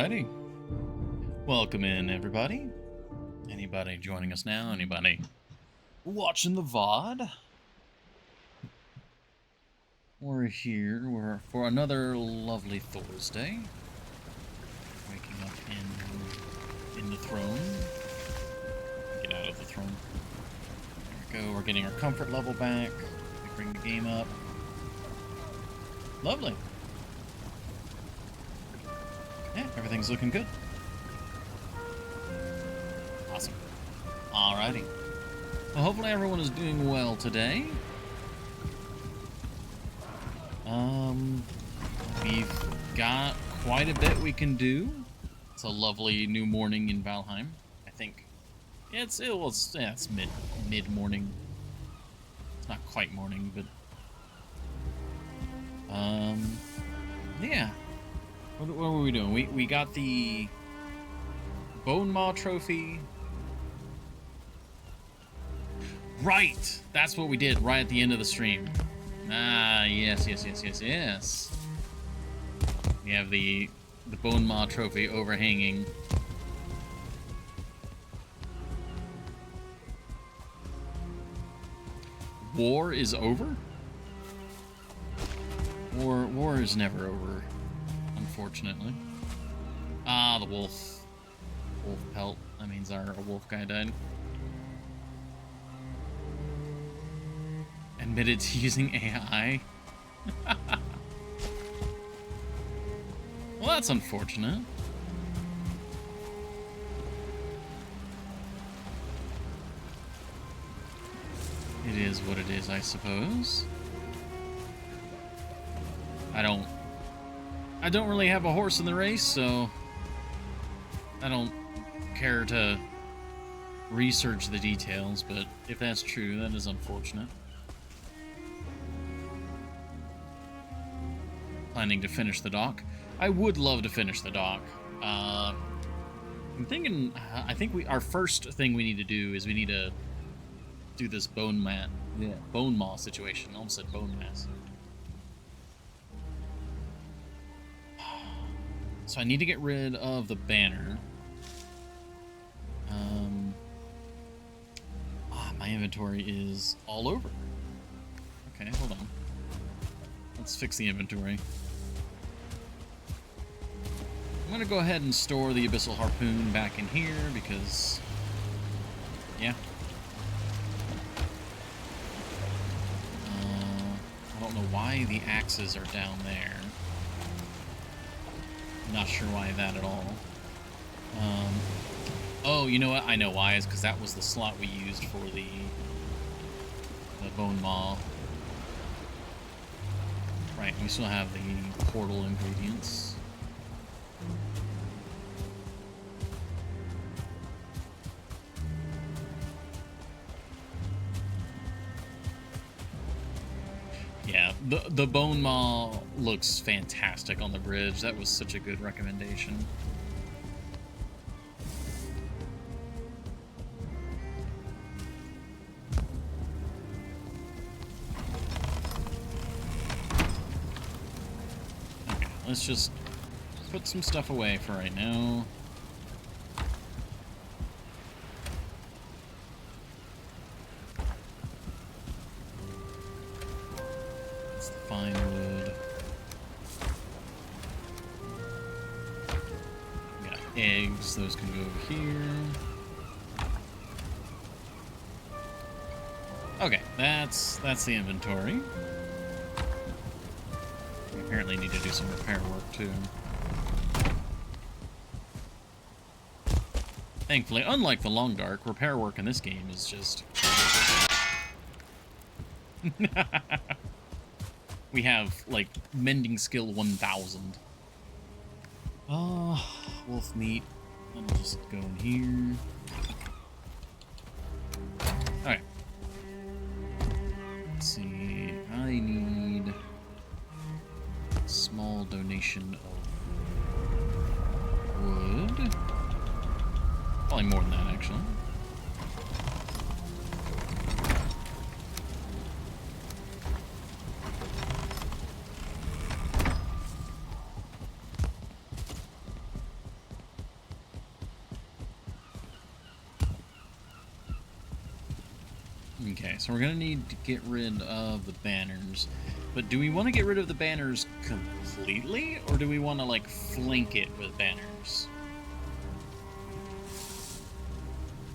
Alrighty. Welcome in, everybody. Anybody joining us now? Anybody watching the VOD? We're here for another lovely Thursday. Waking up in the throne. Get out of the throne. There we go. We're getting our comfort level back. We bring the game up. Lovely. Yeah, everything's looking good. Awesome. Alrighty. Well, hopefully everyone is doing well today. We've got quite a bit we can do. It's a lovely new morning in Valheim. I think it's mid morning. It's not quite morning, but yeah. What were we doing? We got the Bone Maw trophy. Right! That's what we did right at the end of the stream. Ah, yes. We have the Bone Maw trophy overhanging. War is over? War is never over, unfortunately. Ah, the wolf. Wolf pelt. That means our wolf guy died. Admitted to using AI. Well, that's unfortunate. It is what it is, I suppose. I don't really have a horse in the race, so I don't care to research the details, but if that's true, that is unfortunate. Planning to finish the dock. I would love to finish the dock. I'm thinking, I think our first thing we need to do is we need to do this bone maw situation. I almost said bone mass. So I need to get rid of the banner. My inventory is all over. Okay, hold on. Let's fix the inventory. I'm gonna go ahead and store the Abyssal Harpoon back in here because, yeah. I don't know why the axes are down there. Not sure why that at all. Oh, you know what? I know why. It's because that was the slot we used for the Bone Maw. Right, we still have the portal ingredients. Yeah, the Bone Maw looks fantastic on the bridge. That was such a good recommendation. Okay, let's just put some stuff away for right now. Fine wood. We got eggs, those can go over here. Okay, that's the inventory. We apparently need to do some repair work too. Thankfully, unlike the Long Dark, repair work in this game is just we have, like, mending skill 1000. Wolf meat. I'll just go in here. Alright. Let's see. I need a small donation of wood. Probably more than that, actually. Okay, so we're gonna need to get rid of the banners. But do we want to get rid of the banners completely? Or do we want to, like, flank it with banners?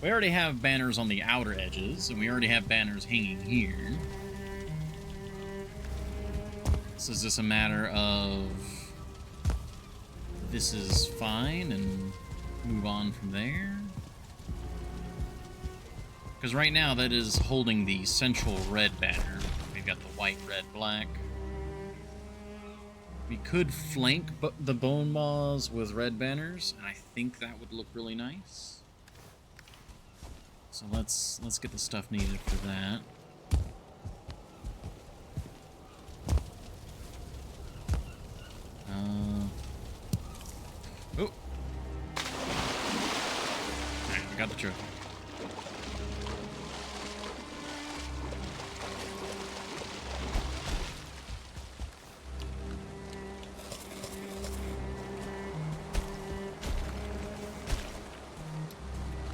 We already have banners on the outer edges, and we already have banners hanging here. So is this a matter of this is fine and move on from there? Because right now that is holding the central red banner. We've got the white, red, black. We could flank the bone maws with red banners, and I think that would look really nice. So let's get the stuff needed for that. Oh! Alright, we got the trophy.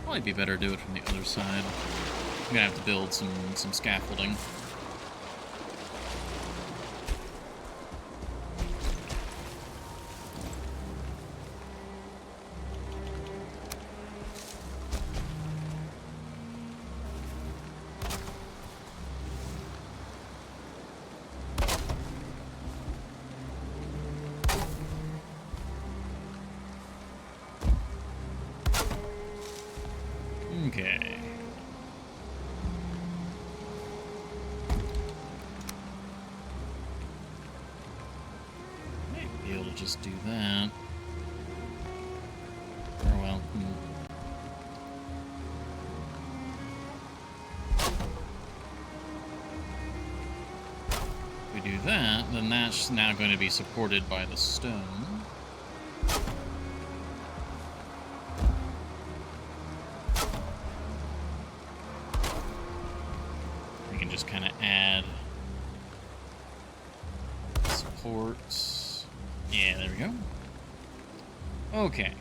Might be better to do it from the other side. I'm gonna have to build some scaffolding. Okay. Might be able to just do that. Or well, If we do that, then that's now going to be supported by the stone. Just kind of add supports. Yeah, there we go. Okay.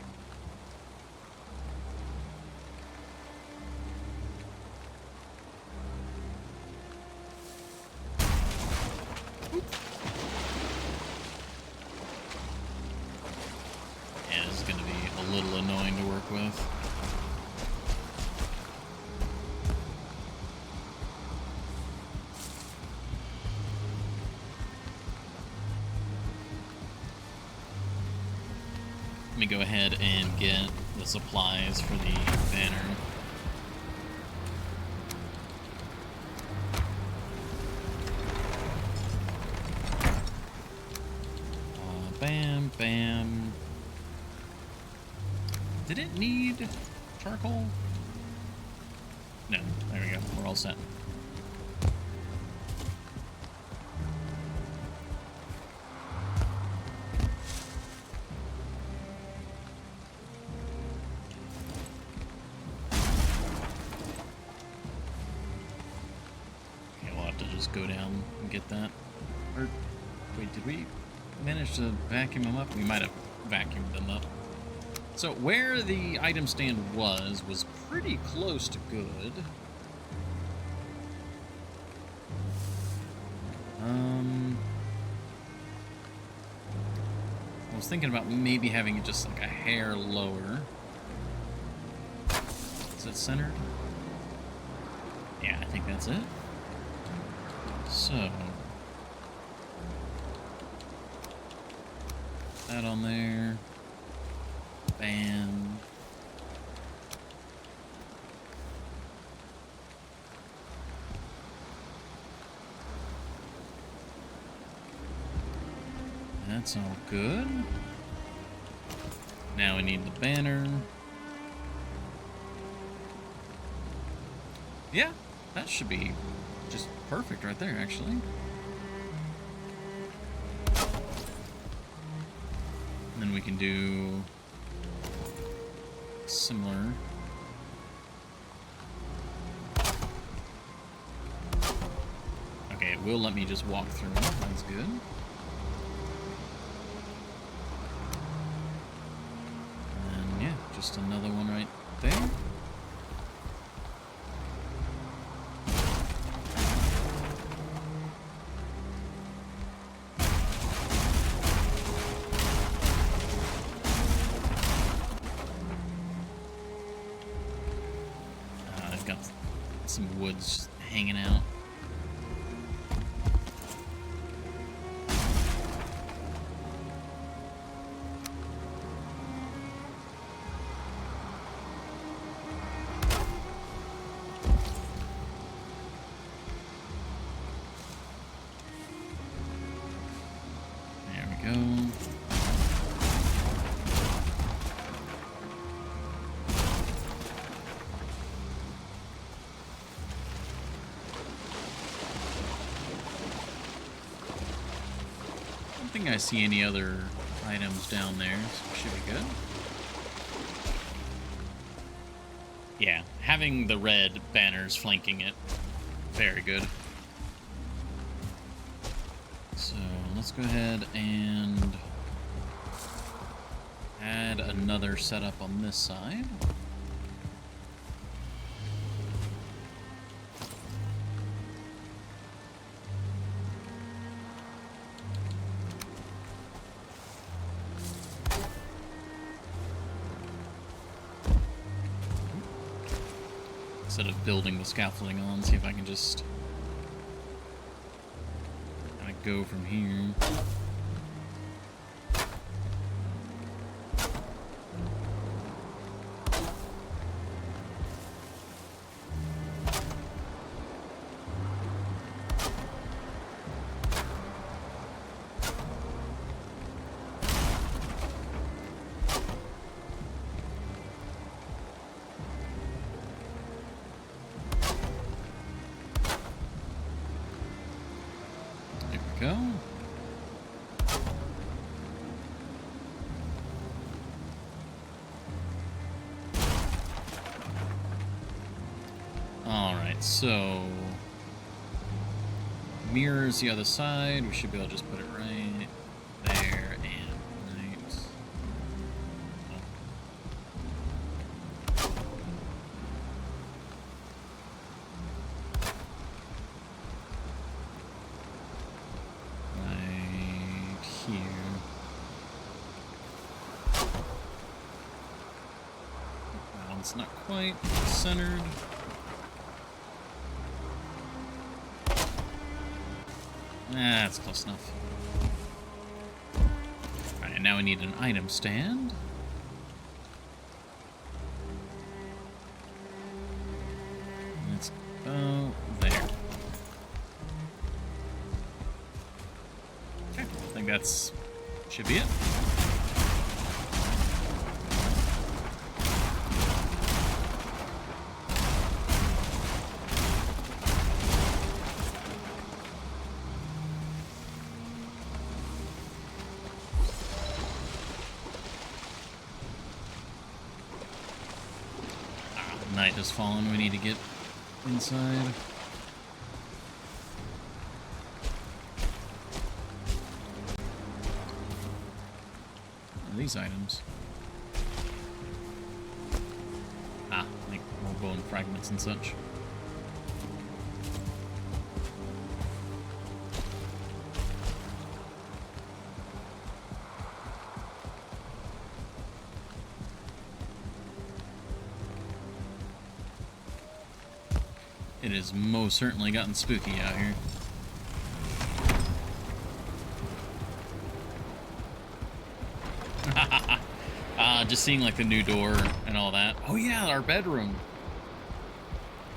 Yeah, this is going to be a little annoying to work with. Let me go ahead and get the supplies for the banner. Bam, bam. Did it need charcoal? No, there we go. We're all set. Go down and get that. Or, wait, did we manage to vacuum them up? We might have vacuumed them up. So, where the item stand was pretty close to good. I was thinking about maybe having it just like a hair lower. Is it centered? Yeah, I think that's it. So, that on there, bam. That's all good. Now we need the banner. Yeah, that should be just perfect right there, actually. And then we can do similar. Okay, it will let me just walk through it. That's good. And yeah, just another one right there. some woods just hanging out. There we go. I don't think I see any other items down there, so should be good. Yeah, having the red banners flanking it, very good. So let's go ahead and add another setup on this side. Instead of building the scaffolding on, see if I can just kind of go from here. Go. All right, so mirrors the other side. We should be able to just put it right there and right. Here. Well, it's not quite centered. That's close enough. Alright, now we need an item stand. Let's go there. Okay, I think that's should be it. Night has fallen. We need to get inside. These items. Like more bone fragments and such. It has most certainly gotten spooky out here. Just seeing like the new door and all that. Oh yeah, our bedroom.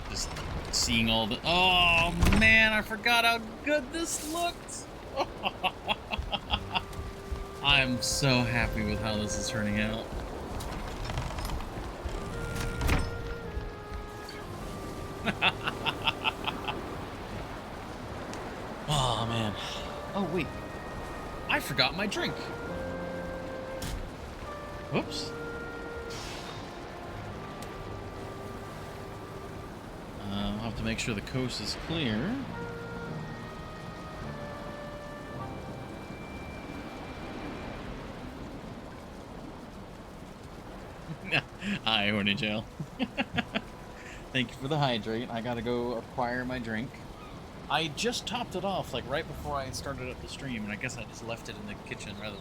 Just seeing all the... Oh man, I forgot how good this looked. I'm so happy with how this is turning out. Oh man. Oh wait. I forgot my drink. Whoops. I'll have to make sure the coast is clear. Hi, Horny Jail. Thank you for the hydrate. I gotta go acquire my drink. I just topped it off like right before I started up the stream, and I guess I just left it in the kitchen rather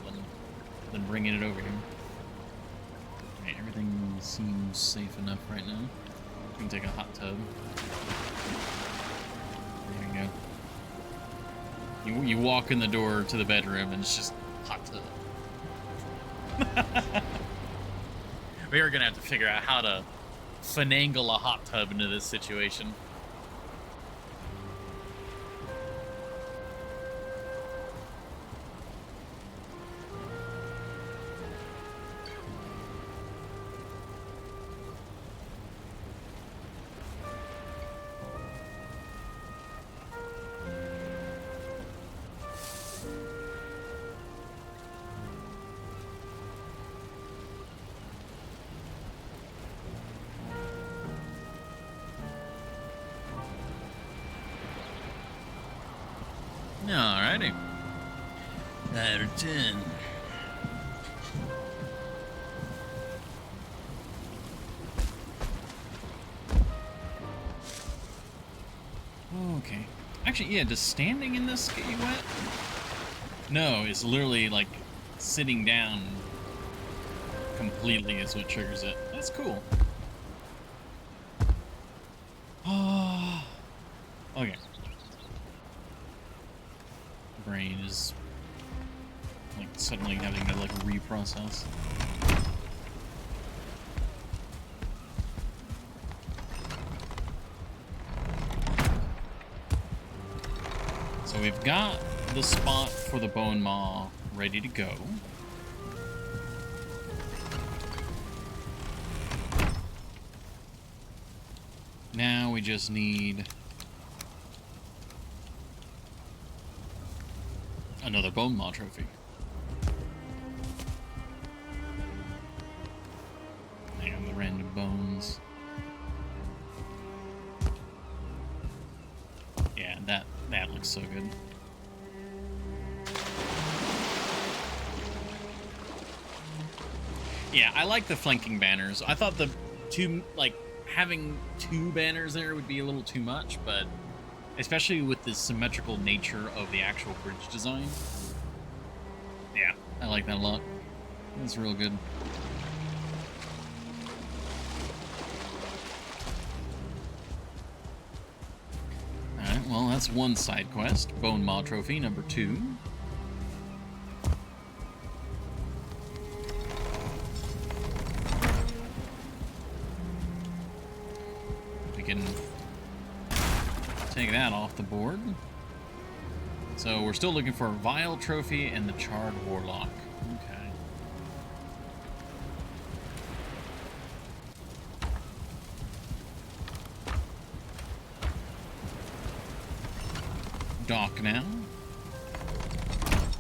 than bringing it over here. Alright, everything seems safe enough right now. We can take a hot tub. There you go. You walk in the door to the bedroom and it's just hot tub. We are gonna have to figure out how to finagle a hot tub into this situation. Alrighty. 9 or 10. Okay. Actually, yeah, does standing in this get you wet? No, it's literally like sitting down completely is what triggers it. That's cool. Oh. Okay. Brain is like suddenly having to like reprocess. So we've got the spot for the bone maw ready to go. Now we just need another bone maw trophy. And the random bones. Yeah, that looks so good. Yeah, I like the flanking banners. I thought the having 2 banners there would be a little too much, but especially with the symmetrical nature of the actual bridge design. Yeah, I like that a lot. That's real good. Alright, well, that's one side quest. Bone Maw Trophy number 2. We can take that off the board. So we're still looking for a Vile Trophy and the Charred Warlock. Okay. Dock now.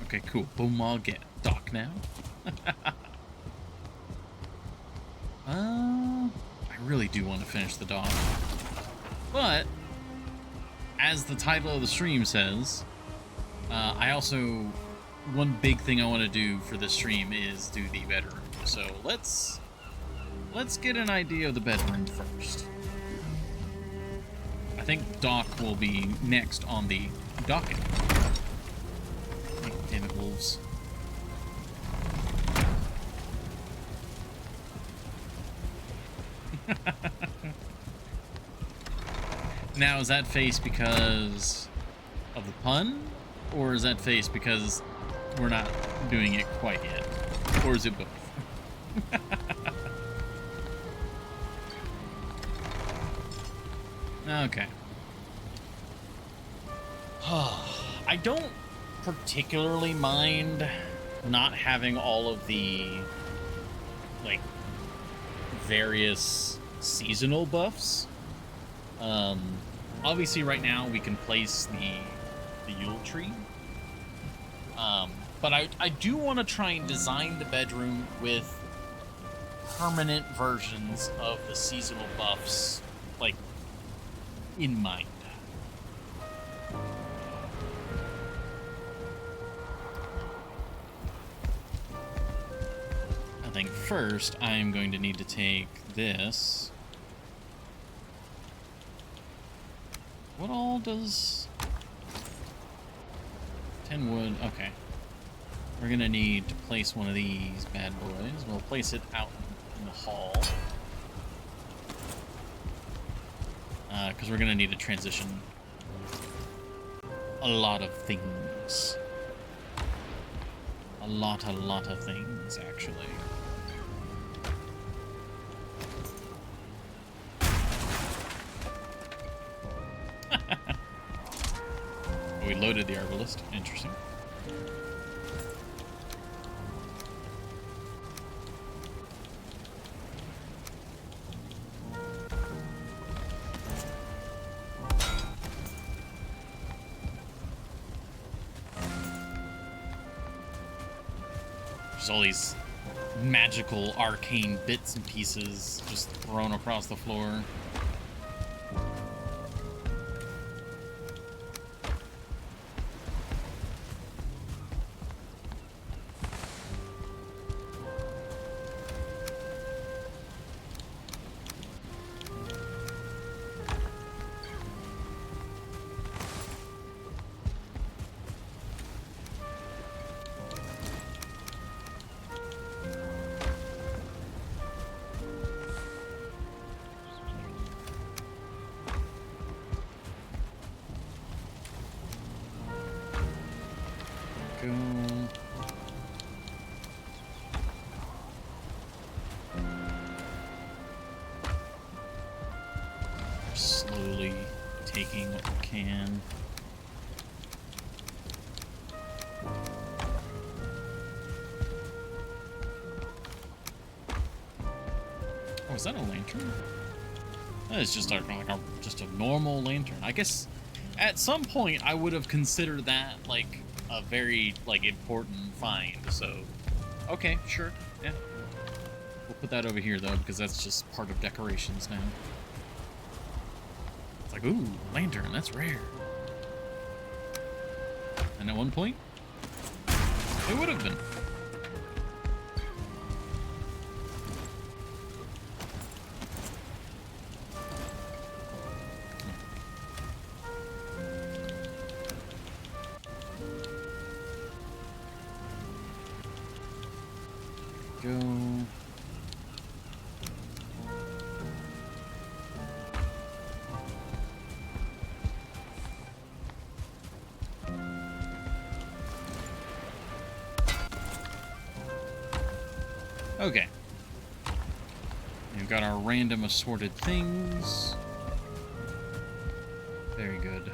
Okay, cool. Boom, I'll get dock now. I really do want to finish the dock. But as the title of the stream says, I also, one big thing I want to do for this stream is do the bedroom. So let's get an idea of the bedroom first. I think dock will be next on the docket. Oh, damn it, wolves. Now, is that face because of the pun? Or is that face because we're not doing it quite yet? Or is it both? Okay. I don't particularly mind not having all of the, like, various seasonal buffs. Obviously right now we can place the Yule tree. But I do want to try and design the bedroom with permanent versions of the seasonal buffs, like, in mind. I think first I'm going to need to take this. What all does 10 wood? Okay. We're gonna need to place one of these bad boys. We'll place it out in the hall. because we're gonna need to transition a lot of things. A lot of things, actually. We loaded the Arbalist. Interesting. There's all these magical, arcane bits and pieces just thrown across the floor. Slowly taking what we can. Oh, is that a lantern? That is just just a normal lantern. I guess at some point I would have considered that like a very important find. So, okay, sure, yeah. We'll put that over here though because that's just part of decorations now. It's like, ooh, lantern, that's rare. And at one point, it would have been. Go. Okay. We've got our random assorted things. Very good.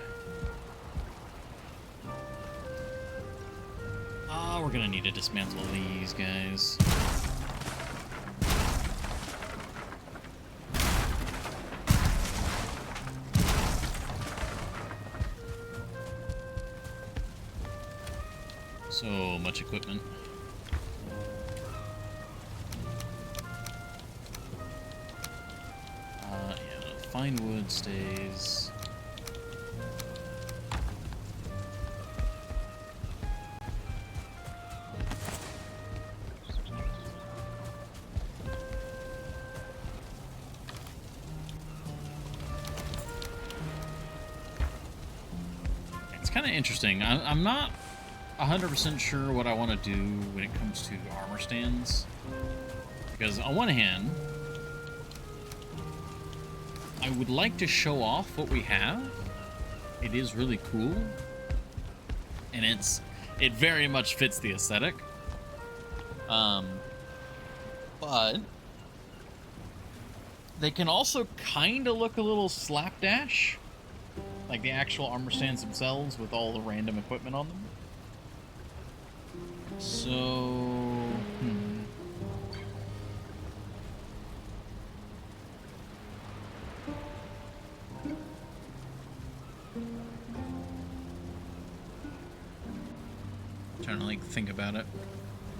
We're gonna need to dismantle these guys. So much equipment. Yeah, fine wood stays. It's kind of interesting. I'm not 100% sure what I want to do when it comes to armor stands. Because on one hand, I would like to show off what we have. It is really cool. And it very much fits the aesthetic. But they can also kind of look a little slapdash. Like the actual armor stands themselves with all the random equipment on them. So, trying to think about it,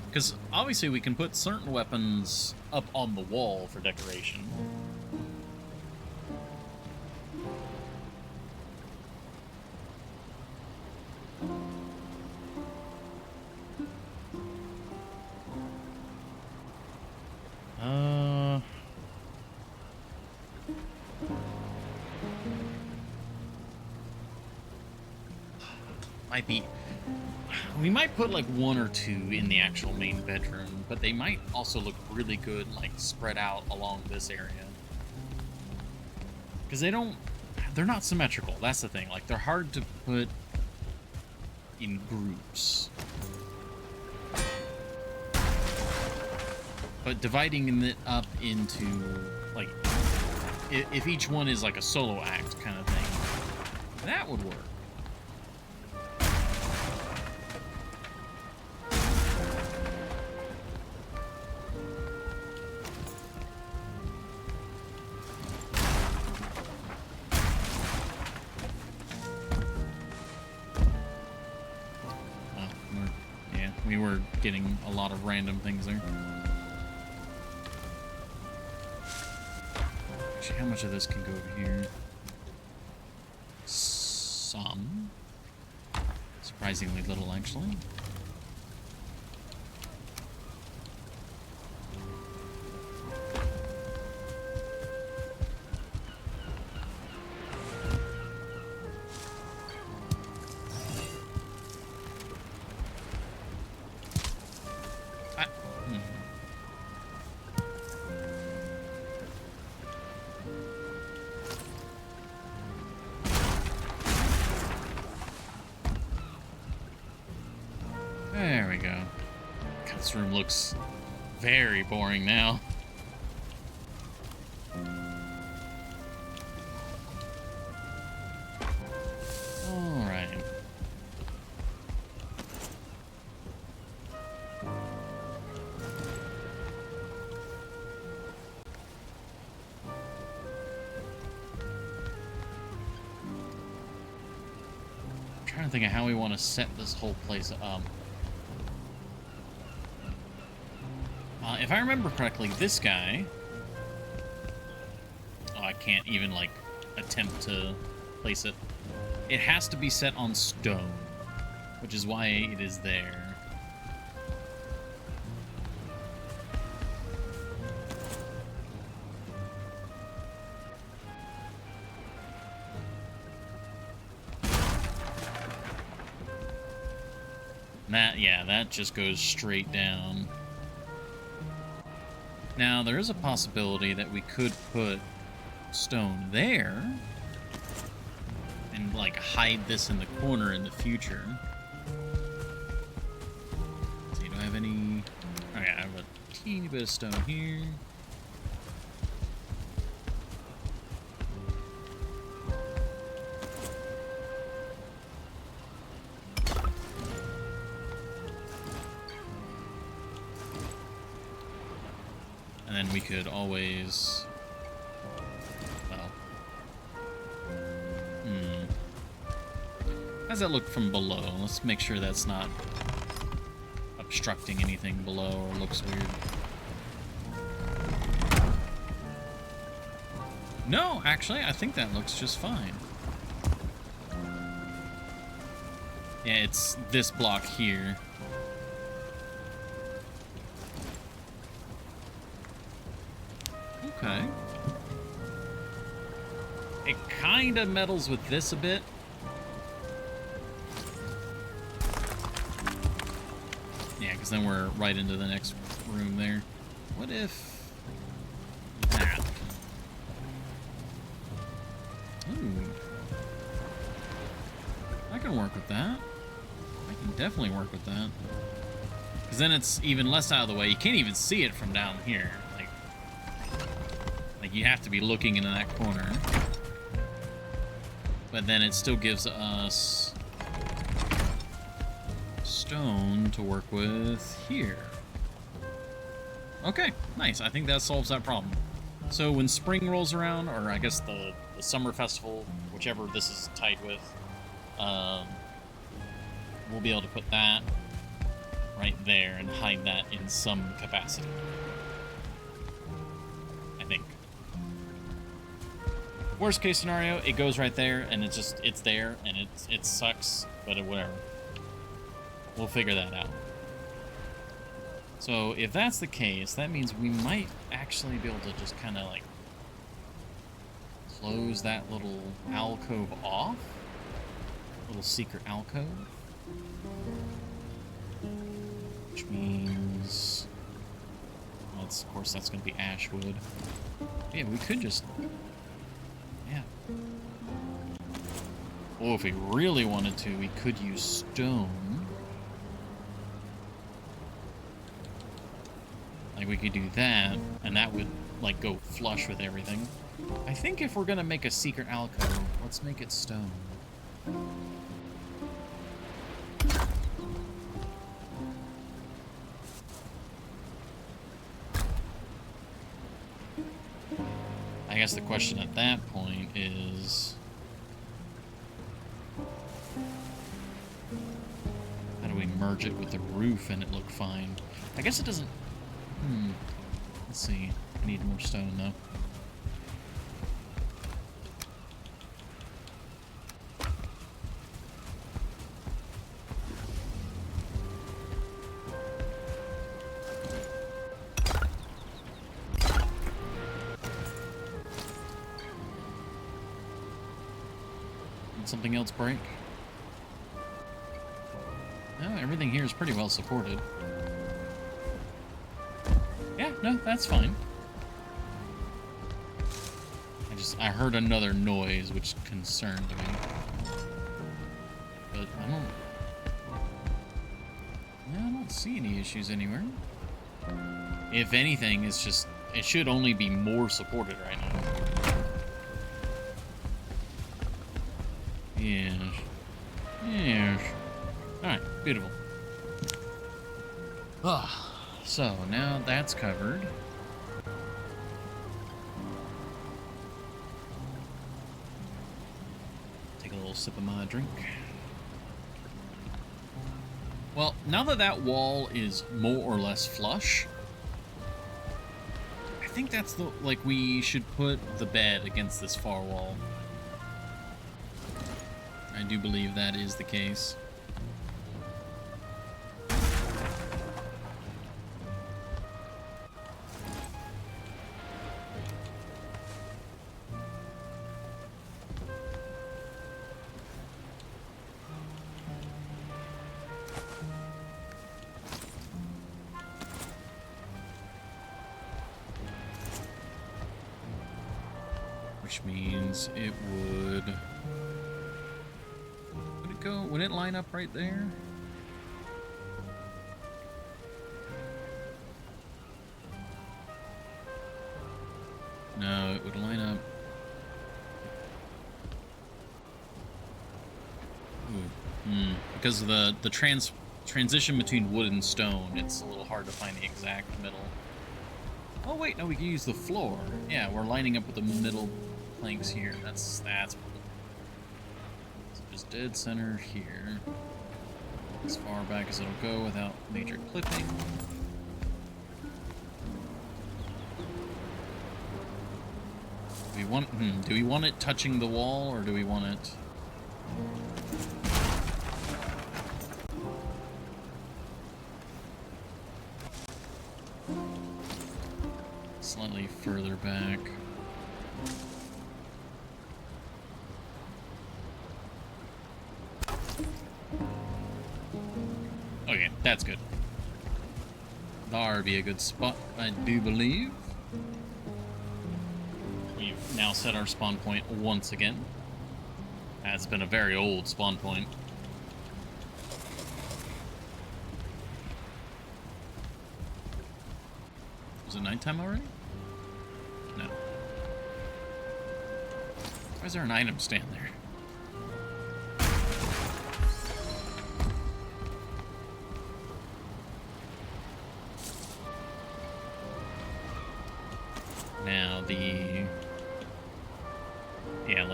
because obviously we can put certain weapons up on the wall for decoration. We might put like one or two in the actual main bedroom, but they might also look really good like spread out along this area. Because they don't they're not symmetrical. That's the thing. Like, they're hard to put in groups. But dividing it up into, like, if each one is like a solo act kind of thing, that would work. We were getting a lot of random things there. Actually, how much of this can go over here? Some. Surprisingly little, actually. There we go. God, this room looks very boring now. Alright. I'm trying to think of how we want to set this whole place up. If I remember correctly, this guy... Oh, I can't even, like, attempt to place it. It has to be set on stone, which is why it is there. That just goes straight down. Now, there is a possibility that we could put stone there and, like, hide this in the corner in the future. Let's see, do I have any... Okay, I have a teeny bit of stone here. And then we could always... Well... How does that look from below? Let's make sure that's not obstructing anything below or looks weird. No, actually, I think that looks just fine. Yeah, it's this block here. Okay. It kind of meddles with this a bit. Yeah, because then we're right into the next room there. What if... that? Ooh. I can work with that. I can definitely work with that. Because then it's even less out of the way. You can't even see it from down here. Like, you have to be looking into that corner. But then it still gives us stone to work with here. Okay, nice. I think that solves that problem. So when spring rolls around, or I guess the summer festival, whichever this is tied with, we'll be able to put that right there and hide that in some capacity. I think. Worst case scenario, it goes right there, and it's there, and it sucks, but whatever. We'll figure that out. So if that's the case, that means we might actually be able to just kind of like close that little alcove off. Little secret alcove. Which means... well, of course, that's going to be ash wood. Yeah, we could just... yeah. Oh, if we really wanted to, we could use stone. Like, we could do that, and that would, like, go flush with everything. I think if we're gonna make a secret alcove, let's make it stone. I guess the question at that point is... how do we merge it with the roof and it look fine? I guess it doesn't... Let's see. I need more stone, though. Did something else break? No, everything here is pretty well supported. Yeah, no, that's fine. I heard another noise, which concerned me. But I don't see any issues anywhere. If anything, it's just, it should only be more supported right now. Yes. Yes. Alright, beautiful. So now that's covered. Take a little sip of my drink. Well, now that that wall is more or less flush, I think that's the, like, we should put the bed against this far wall. I do believe that is the case. Which means it would it go, would it line up right there? No, it would line up. Because of the transition between wood and stone, it's a little hard to find the exact middle. Oh wait, no, we can use the floor. Yeah, we're lining up with the middle planks here. That's so just dead center here. As far back as it'll go without major clipping. Do we want it touching the wall, or do we want it slightly further back? Okay, that's good. That'll be a good spot, I do believe. We've now set our spawn point once again. That's been a very old spawn point. Was it nighttime already? No. Why is there an item stand there? Now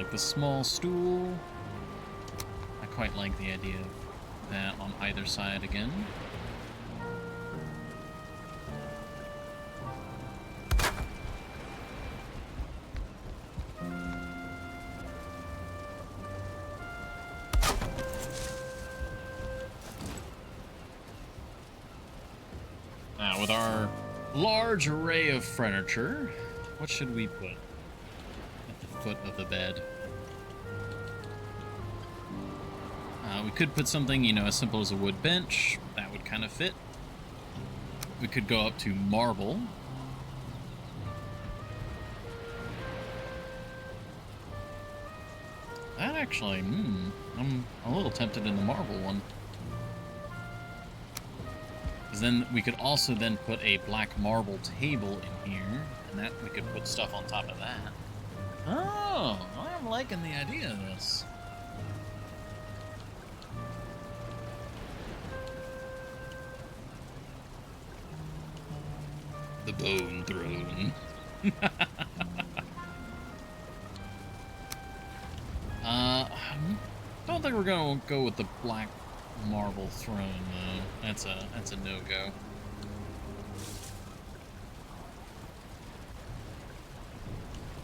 like the small stool. I quite like the idea of that on either side again. Now with our large array of furniture, what should we put at the foot of the bed? We could put something, you know, as simple as a wood bench. That would kind of fit. We could go up to marble. That actually, I'm a little tempted in the marble one. Because then we could also then put a black marble table in here, and that we could put stuff on top of that. Oh, I'm liking the idea of this. The Bone Throne. Don't think we're gonna go with the black marble throne though. That's a no-go.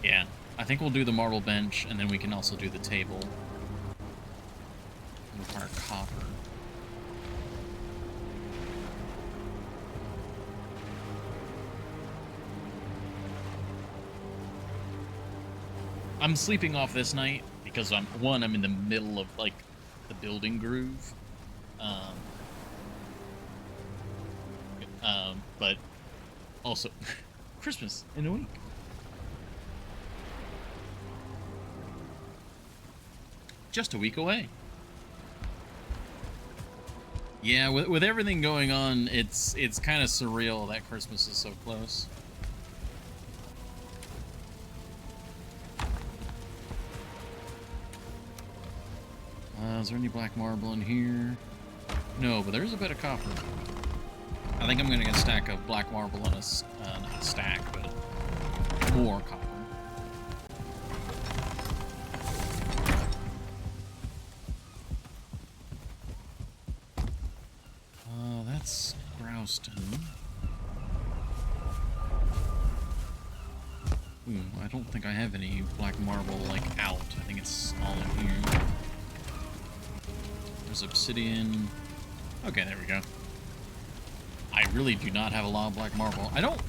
Yeah, I think we'll do the marble bench, and then we can also do the table. Require copper. I'm sleeping off this night because I'm in the middle of like the building groove. But also Christmas in a week. Just a week away. Yeah, with everything going on, it's kind of surreal that Christmas is so close. Is there any black marble in here? No, but there's a bit of copper. I think I'm going to get a stack of black marble and not a stack, but more copper. That's Growstone. I don't think I have any black marble, like, out. I think it's all in here. There's obsidian. Okay, there we go. I really do not have a lot of black marble. I don't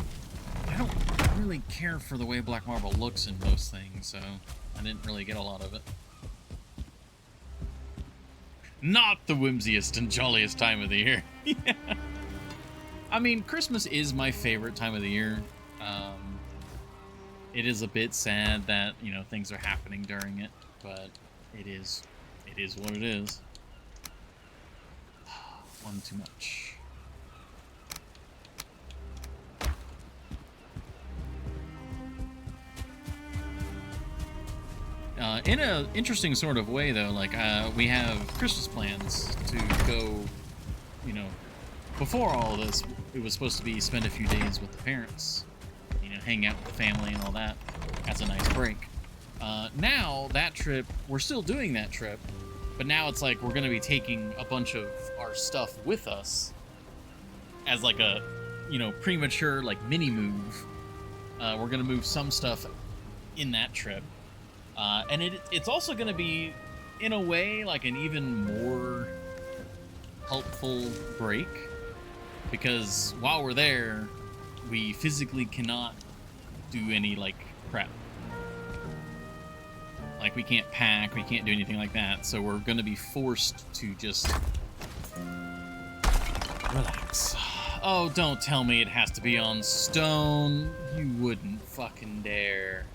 really care for the way black marble looks in most things, so I didn't really get a lot of it. Not the whimsiest and jolliest time of the year. Yeah. I mean, Christmas is my favorite time of the year. It is a bit sad that, you know, things are happening during it, but it is what it is. One too much. In an interesting sort of way, though, like, we have Christmas plans to go, you know, before all of this, it was supposed to be spend a few days with the parents, you know, hang out with the family and all that. That's a nice break. Now, that trip, we're still doing that trip, but now it's like we're going to be taking a bunch of our stuff with us as like a, you know, premature, like, mini move. We're going to move some stuff in that trip. And it's also going to be, in a way, like an even more helpful break. Because while we're there, we physically cannot do any, like, prep. Like, we can't pack, we can't do anything like that. So we're going to be forced to just relax. Oh, don't tell me it has to be on stone. You wouldn't fucking dare.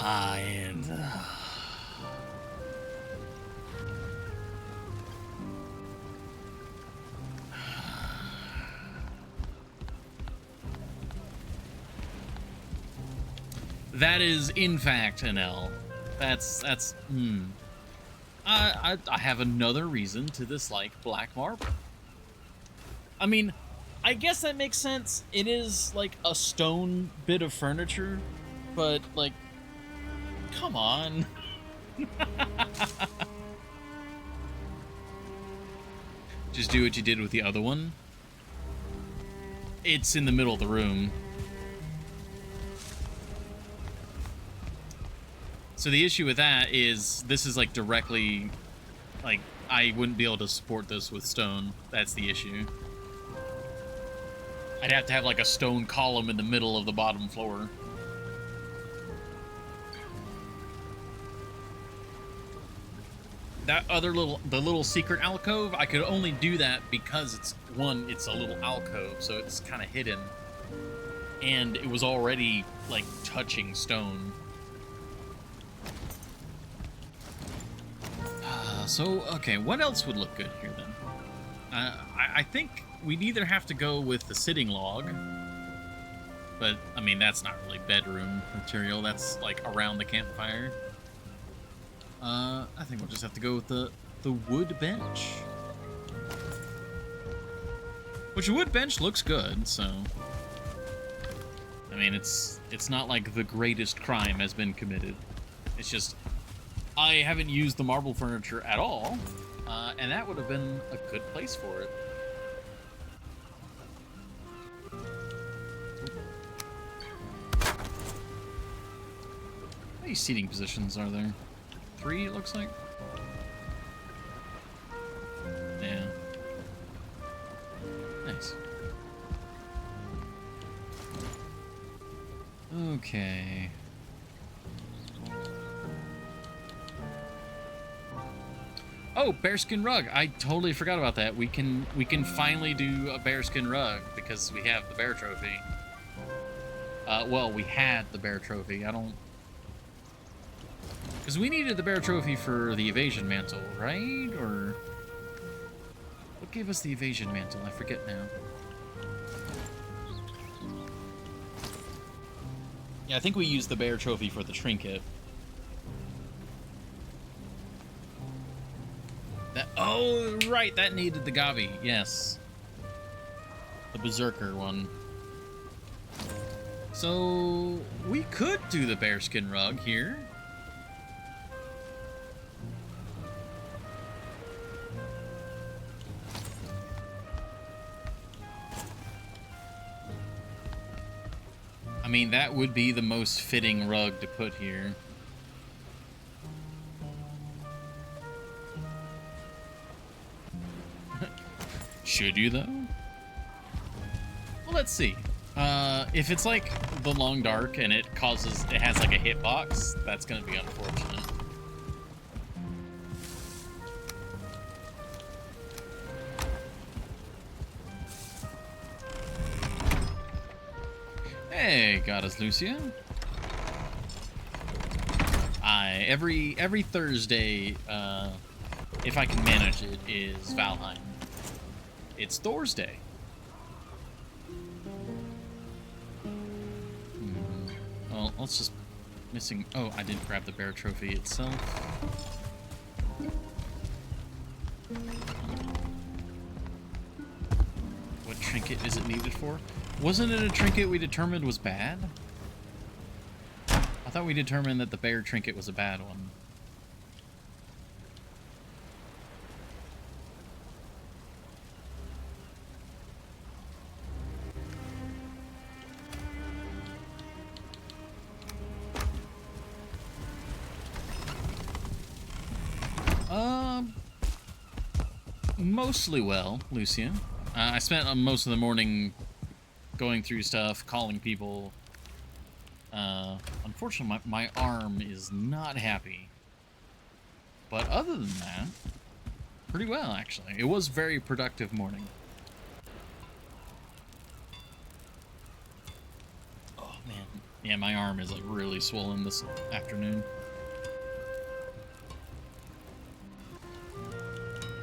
And that is in fact an L. That's I have another reason to dislike black marble. I mean, I guess that makes sense. It is like a stone bit of furniture, but like, come on. Just do what you did with the other one. It's in the middle of the room. So the issue with that is this is like directly, like, I wouldn't be able to support this with stone. That's the issue. I'd have to have like a stone column in the middle of the bottom floor. That other the little secret alcove, I could only do that because it's a little alcove, so it's kind of hidden. and it was already, like, touching stone. So, okay, what else would look good here, then? I think we'd either have to go with the sitting log, but, I mean, that's not really bedroom material. That's, like, around the campfire. I think we'll just have to go with the wood bench. Which a wood bench looks good, so... I mean, it's not like the greatest crime has been committed. It's just, I haven't used the marble furniture at all, and that would have been a good place for it. How many seating positions are there? 3, it looks like? Yeah. Nice. Okay. Oh, bearskin rug. I totally forgot about that. We can finally do a bearskin rug because we have the bear trophy. Well, we had the bear trophy. I don't... Because we needed the bear trophy for the evasion mantle, right? Or... What gave us the evasion mantle? I forget now. Yeah, I think we used the bear trophy for the trinket. That, oh, right, that needed the Gavi, yes. The Berserker one. So, we could do the bearskin rug here. I mean, that would be the most fitting rug to put here. Should you, though? Well, let's see. If it's like the long dark and it has like a hitbox, that's gonna be unfortunate. Hey, Goddess Lucia. Every Thursday, if I can manage it, is Valheim. It's Thor's Day. Well, let's just missing. Oh, I didn't grab the bear trophy itself. What trinket is it needed for? Wasn't it a trinket we determined was bad? I thought we determined that the bear trinket was a bad one. Mostly well, Lucia. I spent most of the morning going through stuff, calling people. Unfortunately, my arm is not happy. But other than that, pretty well, actually. It was a very productive morning. Oh, man. Yeah, my arm is, like, really swollen this afternoon.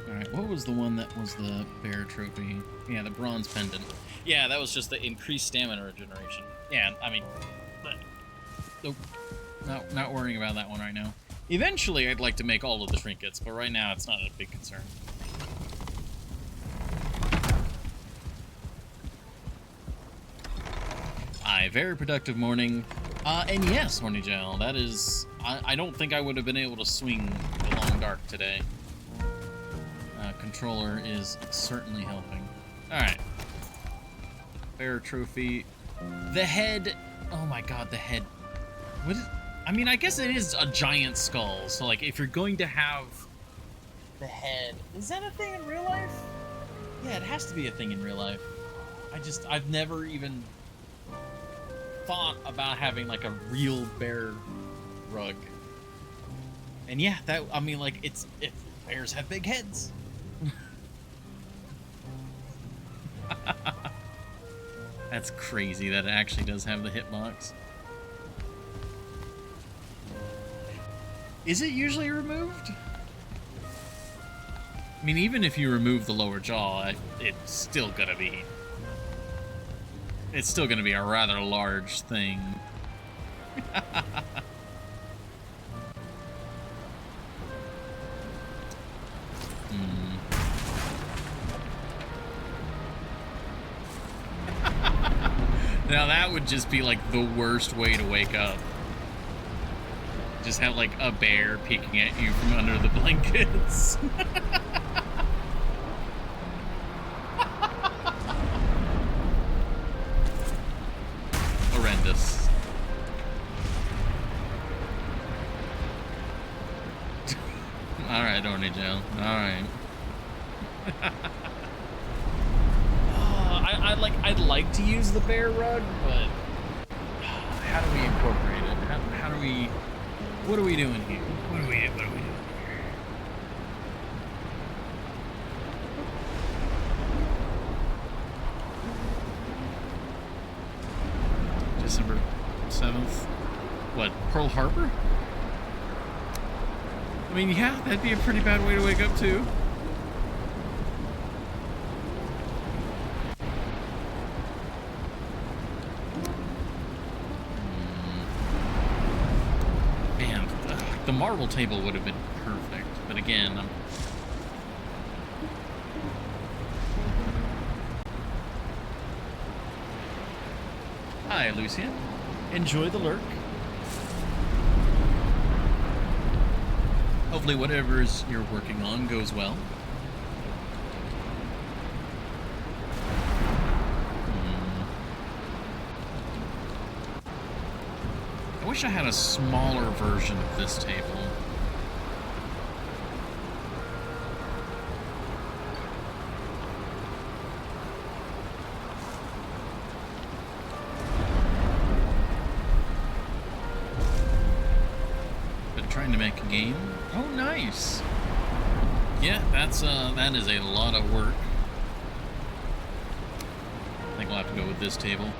Alright, what was the one that was the bear trophy? Yeah, the bronze pendant. Yeah, that was just the increased stamina regeneration. Yeah, I mean... Nope. Not worrying about that one right now. Eventually, I'd like to make all of the trinkets, but right now, it's not a big concern. Aye, very productive morning. And yes, Horny Gel, that is... I don't think I would have been able to swing the long dark today. Controller is certainly helping. Alright. Bear trophy. The head... Oh my god, the head... What is... I mean, I guess it is a giant skull, so, like, if you're going to have the head... Is that a thing in real life? Yeah, it has to be a thing in real life. I've never even thought about having, like, a real bear rug. And yeah, that... I mean, like, if bears have big heads. That's crazy that it actually does have the hitbox. Is it usually removed? I mean, even if you remove the lower jaw, it's still gonna be... It's still gonna be a rather large thing. Now that would just be like the worst way to wake up. Just have like a bear peeking at you from under the blankets. Horrendous. Alright, Orny Joe. Alright. I'd like to use the bear rug, but how do we incorporate it? How do we... What are we doing here? What are we doing here? December 7th. What, Pearl Harbor? I mean, yeah, that'd be a pretty bad way to wake up, too. The marble table would have been perfect, but again, Hi, Lucian. Enjoy the lurk. Hopefully whatever you're working on goes well. I wish I had a smaller version of this table. Been trying to make a game. Oh, nice. Yeah, that is a lot of work. I think we'll have to go with this table.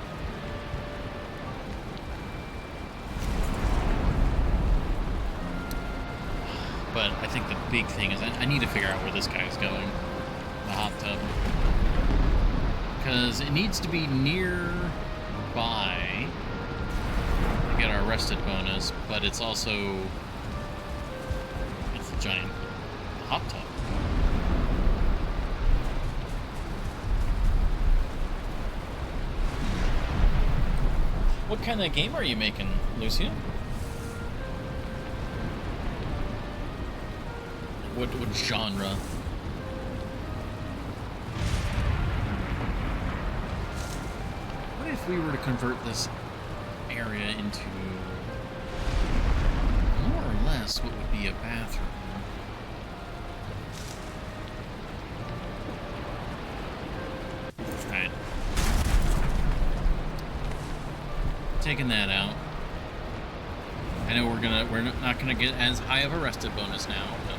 But I think the big thing is I need to figure out where this guy's going. The hot tub. Because it needs to be nearby to get our rested bonus, but it's also... It's a giant hot tub. What kind of game are you making, Lucia? What genre? What if we were to convert this area into more or less what would be a bathroom? Alright. Taking that out. I know we're not gonna get as high of a rested bonus now, but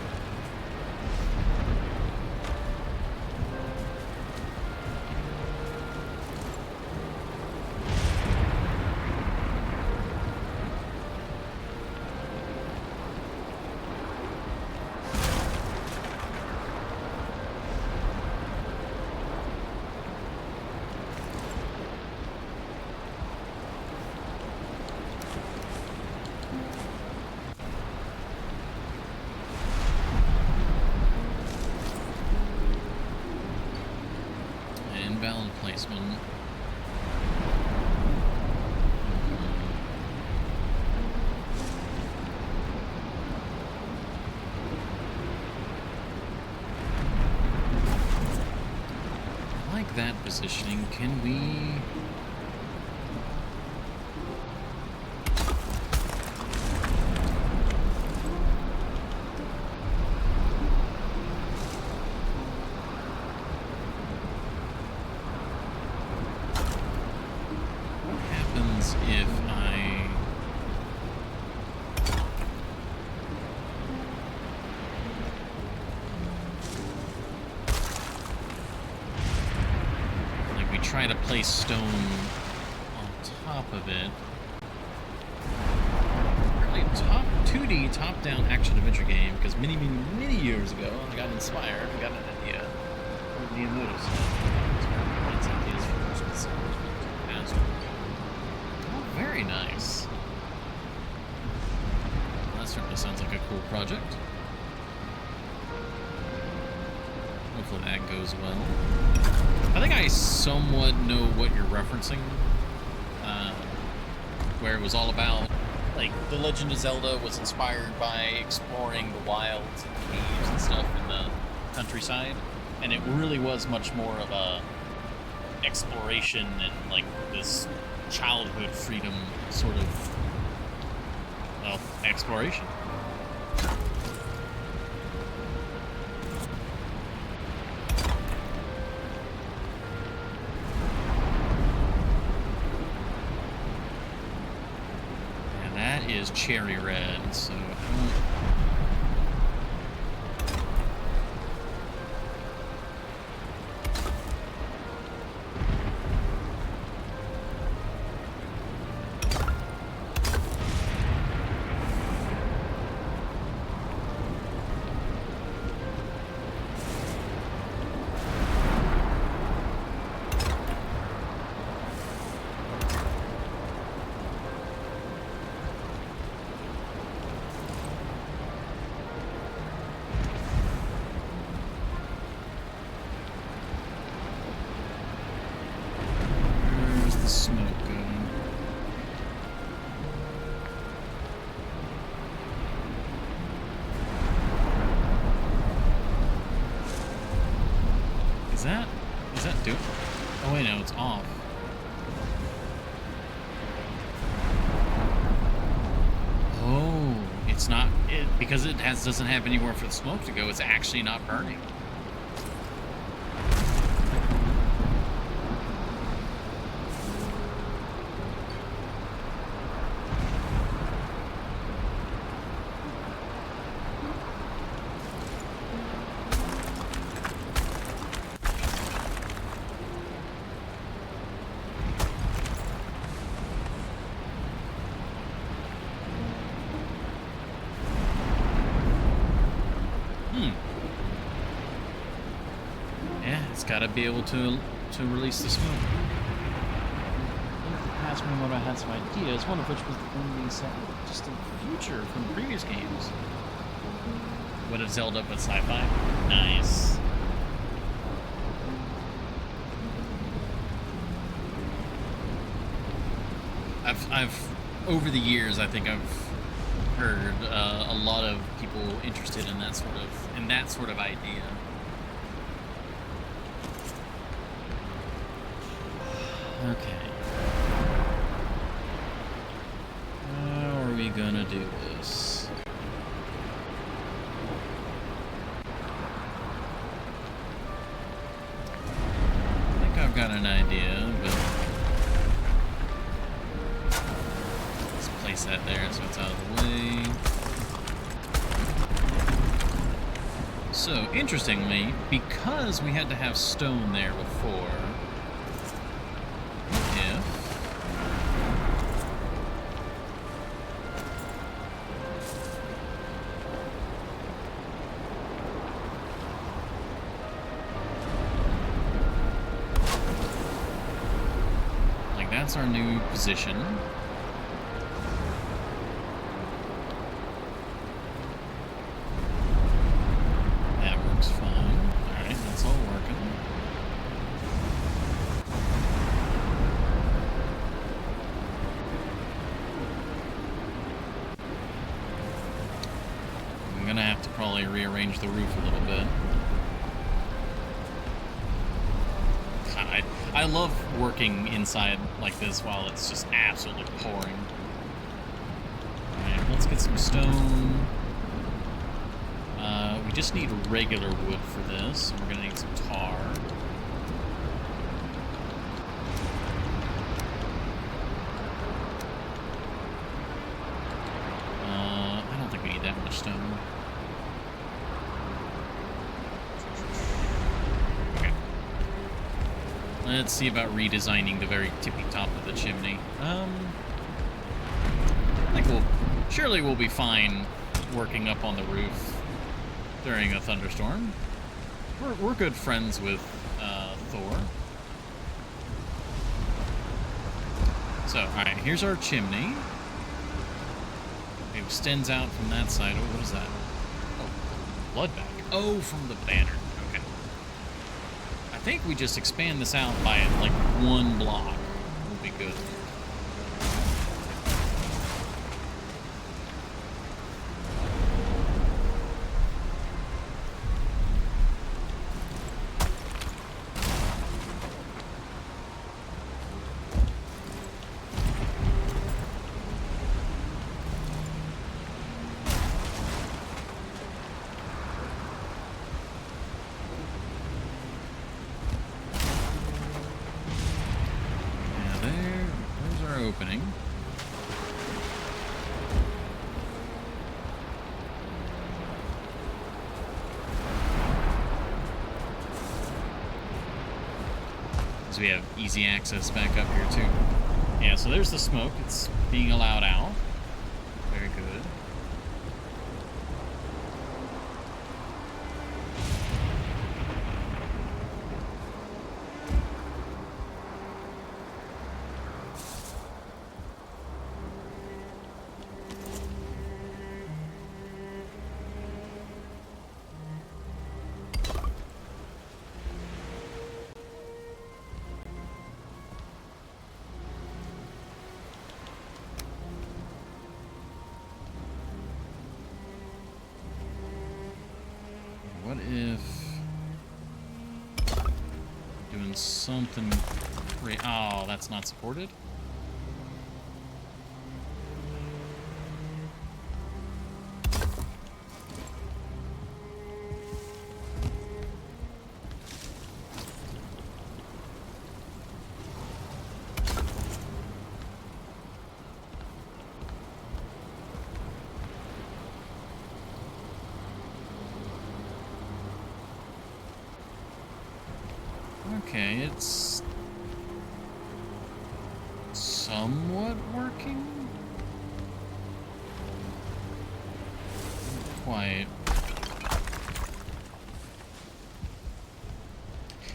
invalid placement. I like that positioning. Can we... if I... Like we try to place stone on top of it. Really 2D top-down action-adventure game, because many years ago, I got inspired and got an idea for the motive set. Lots of ideas for first person. Oh, very nice. That certainly sounds like a cool project. Hopefully that goes well. I think I somewhat know what you're referencing. Where it was all about, like, The Legend of Zelda was inspired by exploring the wilds and caves and stuff in the countryside. And it really was much more of a exploration and, like, this childhood freedom sort of, well, exploration. Is cherry red, so Is that do it? Oh wait, no, it's off. Oh, it's not because it doesn't have anywhere for the smoke to go. It's actually not burning. Gotta be able to release the smoke. In the past when I had some ideas, one of which was the one being set just in the future from previous games. What if Zelda but sci-fi? Nice. I've over the years, I think I've heard a lot of people interested in that sort of idea. Okay. How are we gonna do this? I think I've got an idea, but let's place that there so it's out of the way. So, interestingly, because we had to have stone there before, that's our new position. That works fine. Alright, that's all working. I'm gonna have to probably rearrange the roof a little bit. I love working inside like this while it's just absolutely pouring. Alright, let's get some stone. We just need regular wood for this. We're gonna need some tar. I don't think we need that much stone. Let's see about redesigning the very tippy top of the chimney. I think surely we'll be fine working up on the roof during a thunderstorm. We're good friends with Thor. So, alright, here's our chimney. It extends out from that side. Oh, what is that? Oh, blood bag. Oh, from the banner. Okay. I think we just expand this out by, like, 1 block. We'll be good. Opening. So we have easy access back up here too. Yeah, so there's the smoke. It's being allowed out. Very good. What if doing something? Oh, that's not supported. Okay, it's somewhat working. Not quite.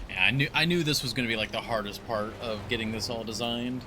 Yeah, I knew this was going to be like the hardest part of getting this all designed.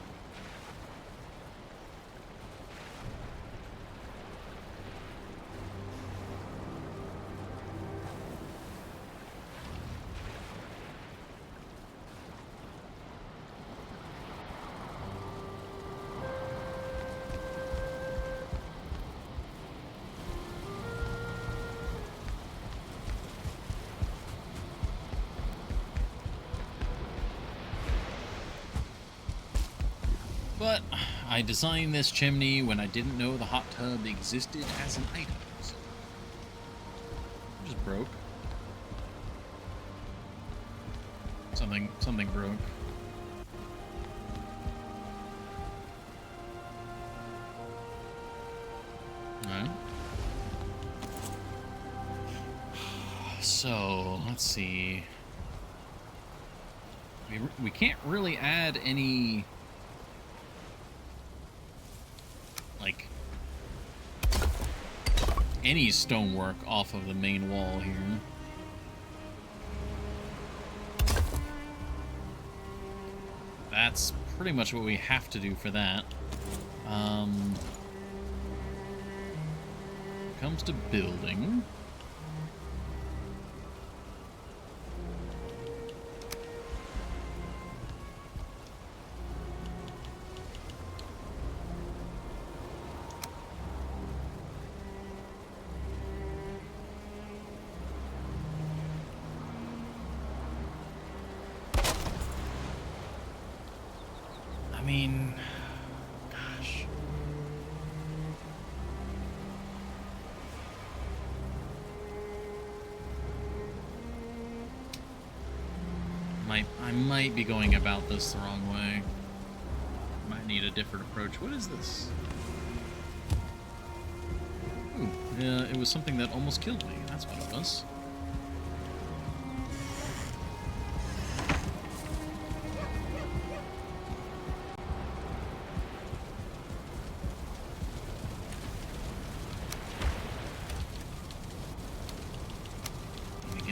But I designed this chimney when I didn't know the hot tub existed as an item. So it just broke. Something broke. Alright. So, let's see. We can't really add any... like any stonework off of the main wall here. That's pretty much what we have to do for that. Comes to building. I mean, gosh. I might be going about this the wrong way. Might need a different approach. What is this? Ooh, it was something that almost killed me. That's what it was.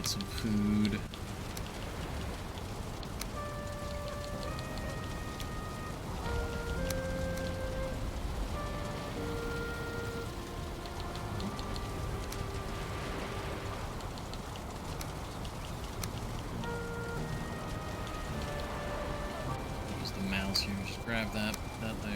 need some food. Use the mouse here. Just grab that, put that there.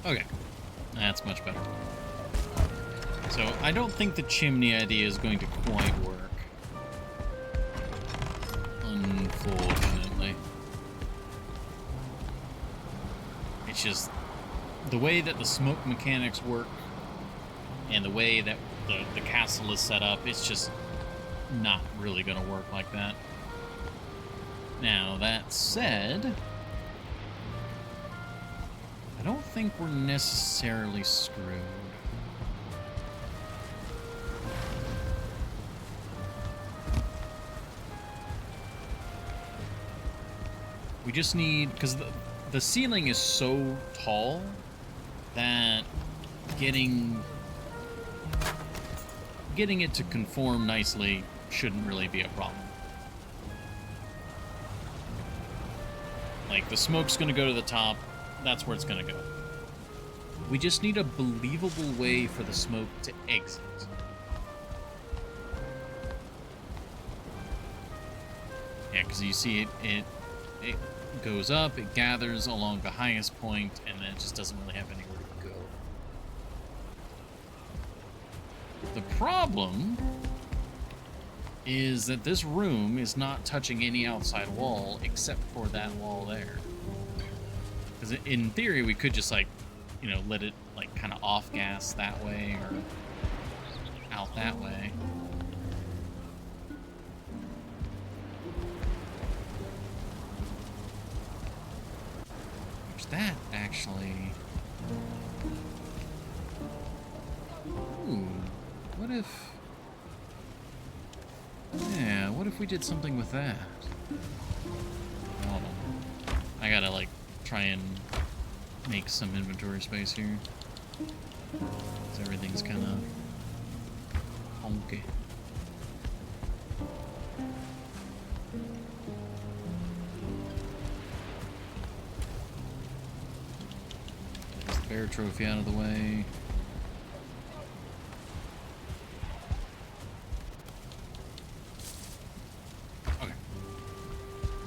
Okay, that's much better. So I don't think the chimney idea is going to quite work, unfortunately. It's just the way that the smoke mechanics work and the way that the castle is set up, it's just not really going to work like that. Now, that said, I don't think we're necessarily screwed. We just need, because the ceiling is so tall that getting it to conform nicely shouldn't really be a problem. Like, the smoke's going to go to the top. That's where it's going to go. We just need a believable way for the smoke to exit. Yeah, because you see it goes up, it gathers along the highest point, and then it just doesn't really have anywhere to go. The problem is that this room is not touching any outside wall except for that wall there. Because in theory, we could just, like, you know, let it, like, kind of off-gas that way or out that way. Which that, actually... Ooh, what if... Yeah, what if we did something with that? Hold on. I gotta, like, try and make some inventory space here. Because everything's kind of honky. There's the bear trophy out of the way.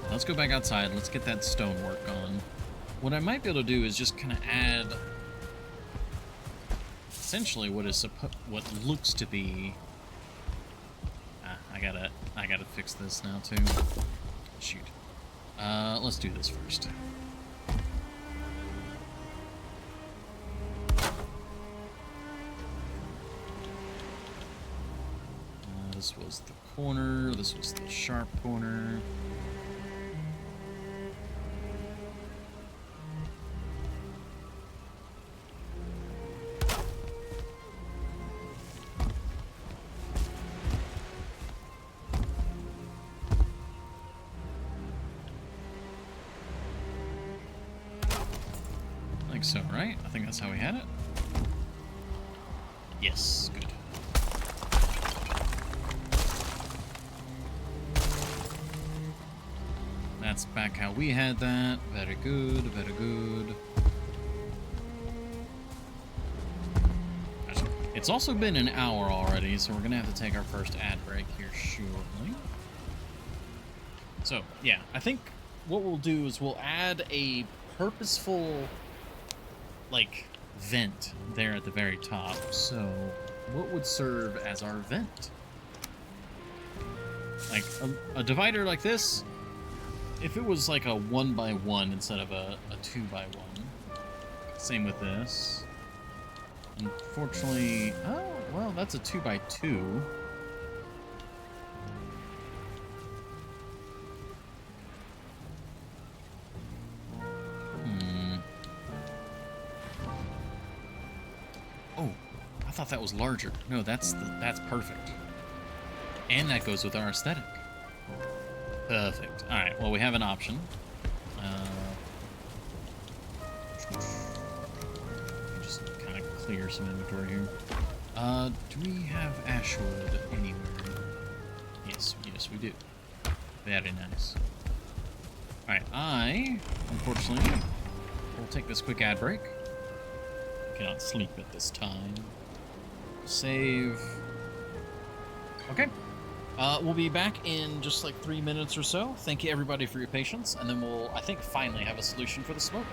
Let's go back outside. Let's get that stonework on. What I might be able to do is just kind of add essentially what looks to be. I gotta fix this now too. Shoot. Let's do this first. This was the corner. This was the sharp corner. So, right? I think that's how we had it. Yes, good. That's back how we had that. Very good, very good. It's also been an hour already, so we're gonna have to take our first ad break here shortly. So, yeah, I think what we'll do is we'll add a purposeful, like, vent there at the very top. So what would serve as our vent? Like a divider like this, if it was like a 1x1 instead of a 2x1. Same with this. Unfortunately, oh well, that's a 2x2. I thought that was larger. No, that's perfect. And that goes with our aesthetic. Perfect. Alright, well, we have an option. clear some inventory here. Do we have ashwood anywhere? Yes, we do. Very nice. Alright, I, unfortunately, will take this quick ad break. I cannot sleep at this time. Save. Okay. We'll be back in just like 3 minutes or so. Thank you everybody for your patience, and then we'll, I think, finally have a solution for the smoke.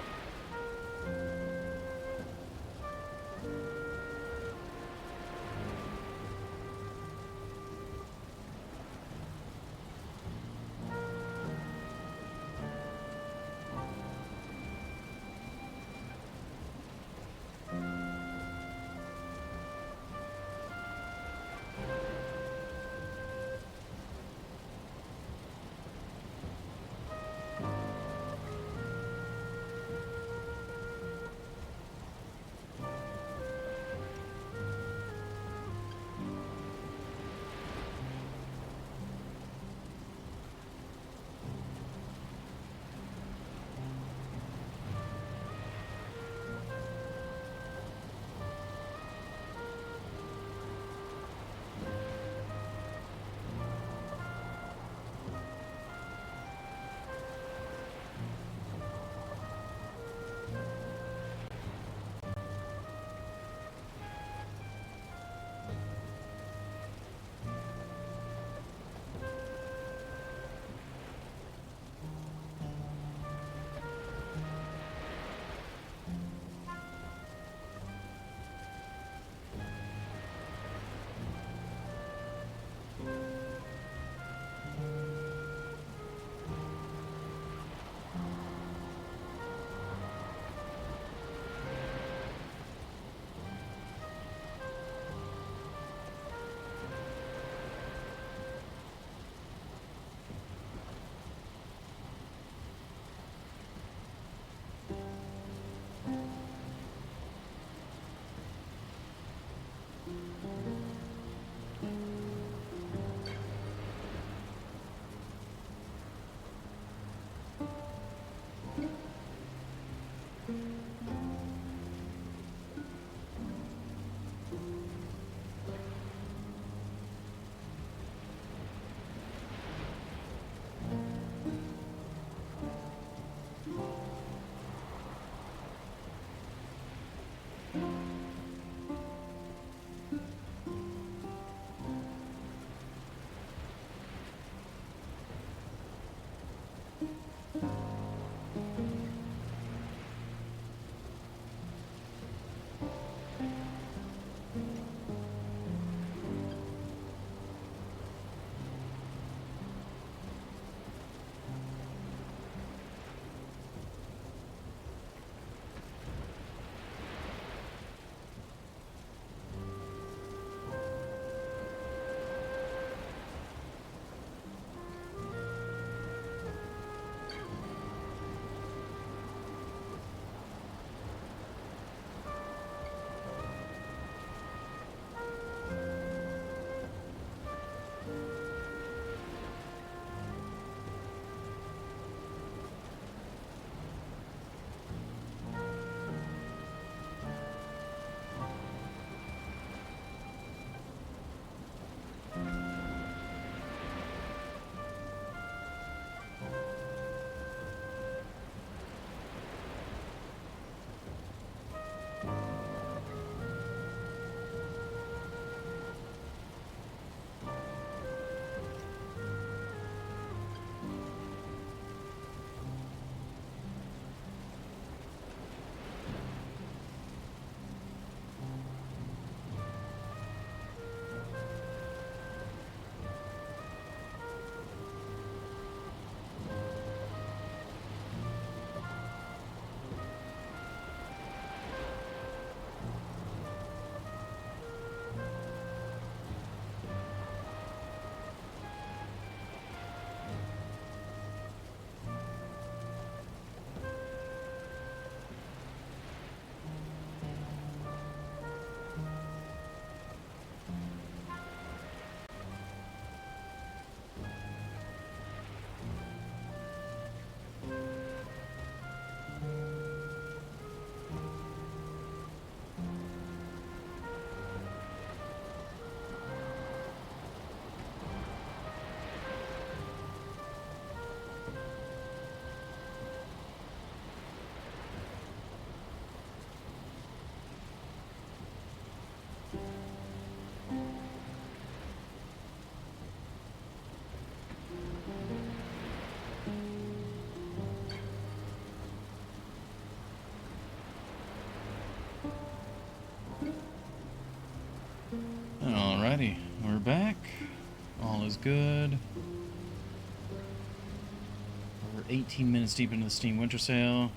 Alrighty, we're back. All is good. We're 18 minutes deep into the Steam Winter Sale.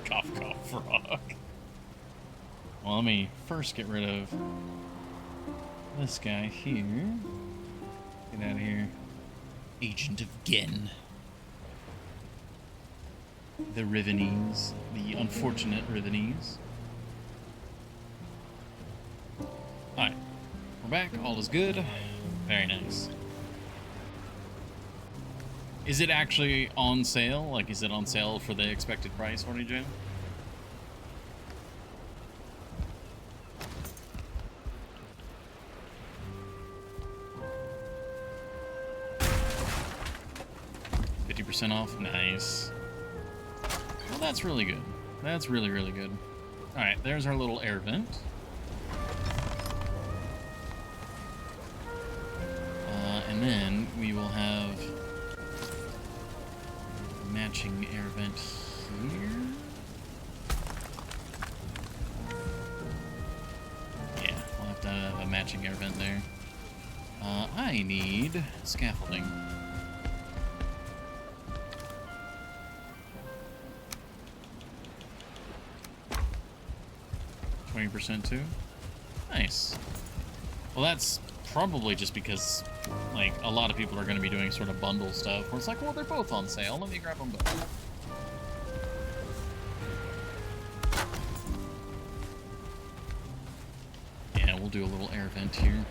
Cough, cough, frog. Well, let me first get rid of this guy here. Get out of here. Agent of Gen. The Rivenese. The unfortunate Rivenese. Alright. We're back. All is good. Very nice. Is it actually on sale? Like, is it on sale for the expected price, Horny Jim? Off. Nice. Well, that's really good. That's really, really good. Alright, there's our little air vent. And then we will have a matching air vent here. Yeah, we'll have to have a matching air vent there. I need scaffolding. 20% too? Nice. Well, that's probably just because, like, a lot of people are going to be doing sort of bundle stuff where it's like, well, they're both on sale. Let me grab them both. Yeah, we'll do a little air vent here.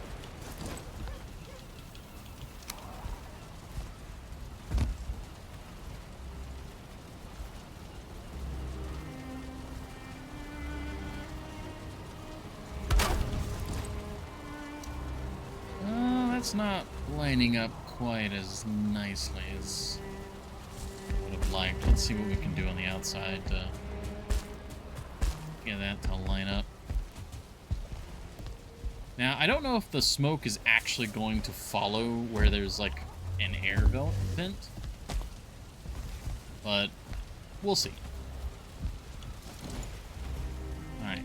It's not lining up quite as nicely as I would have liked. Let's see what we can do on the outside to get that to line up. Now, I don't know if the smoke is actually going to follow where there's like an air vent, but we'll see. Alright,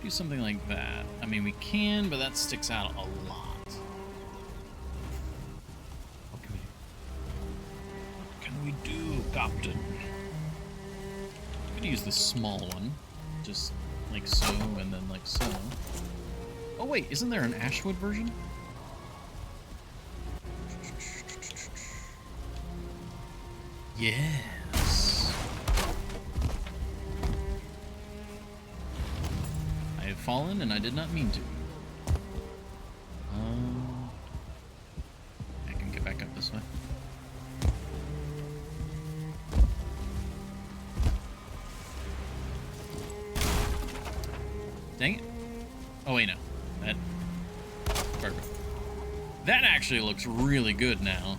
do something like that. I mean, we can, but that sticks out a lot. What can we do, Captain? I'm gonna use the small one, just like so, and then like so. Oh wait, isn't there an Ashwood version? Yes. I have fallen, and I did not mean to. I can get back up this way. Dang it. Oh, wait, no. That... Perfect. That actually looks really good now.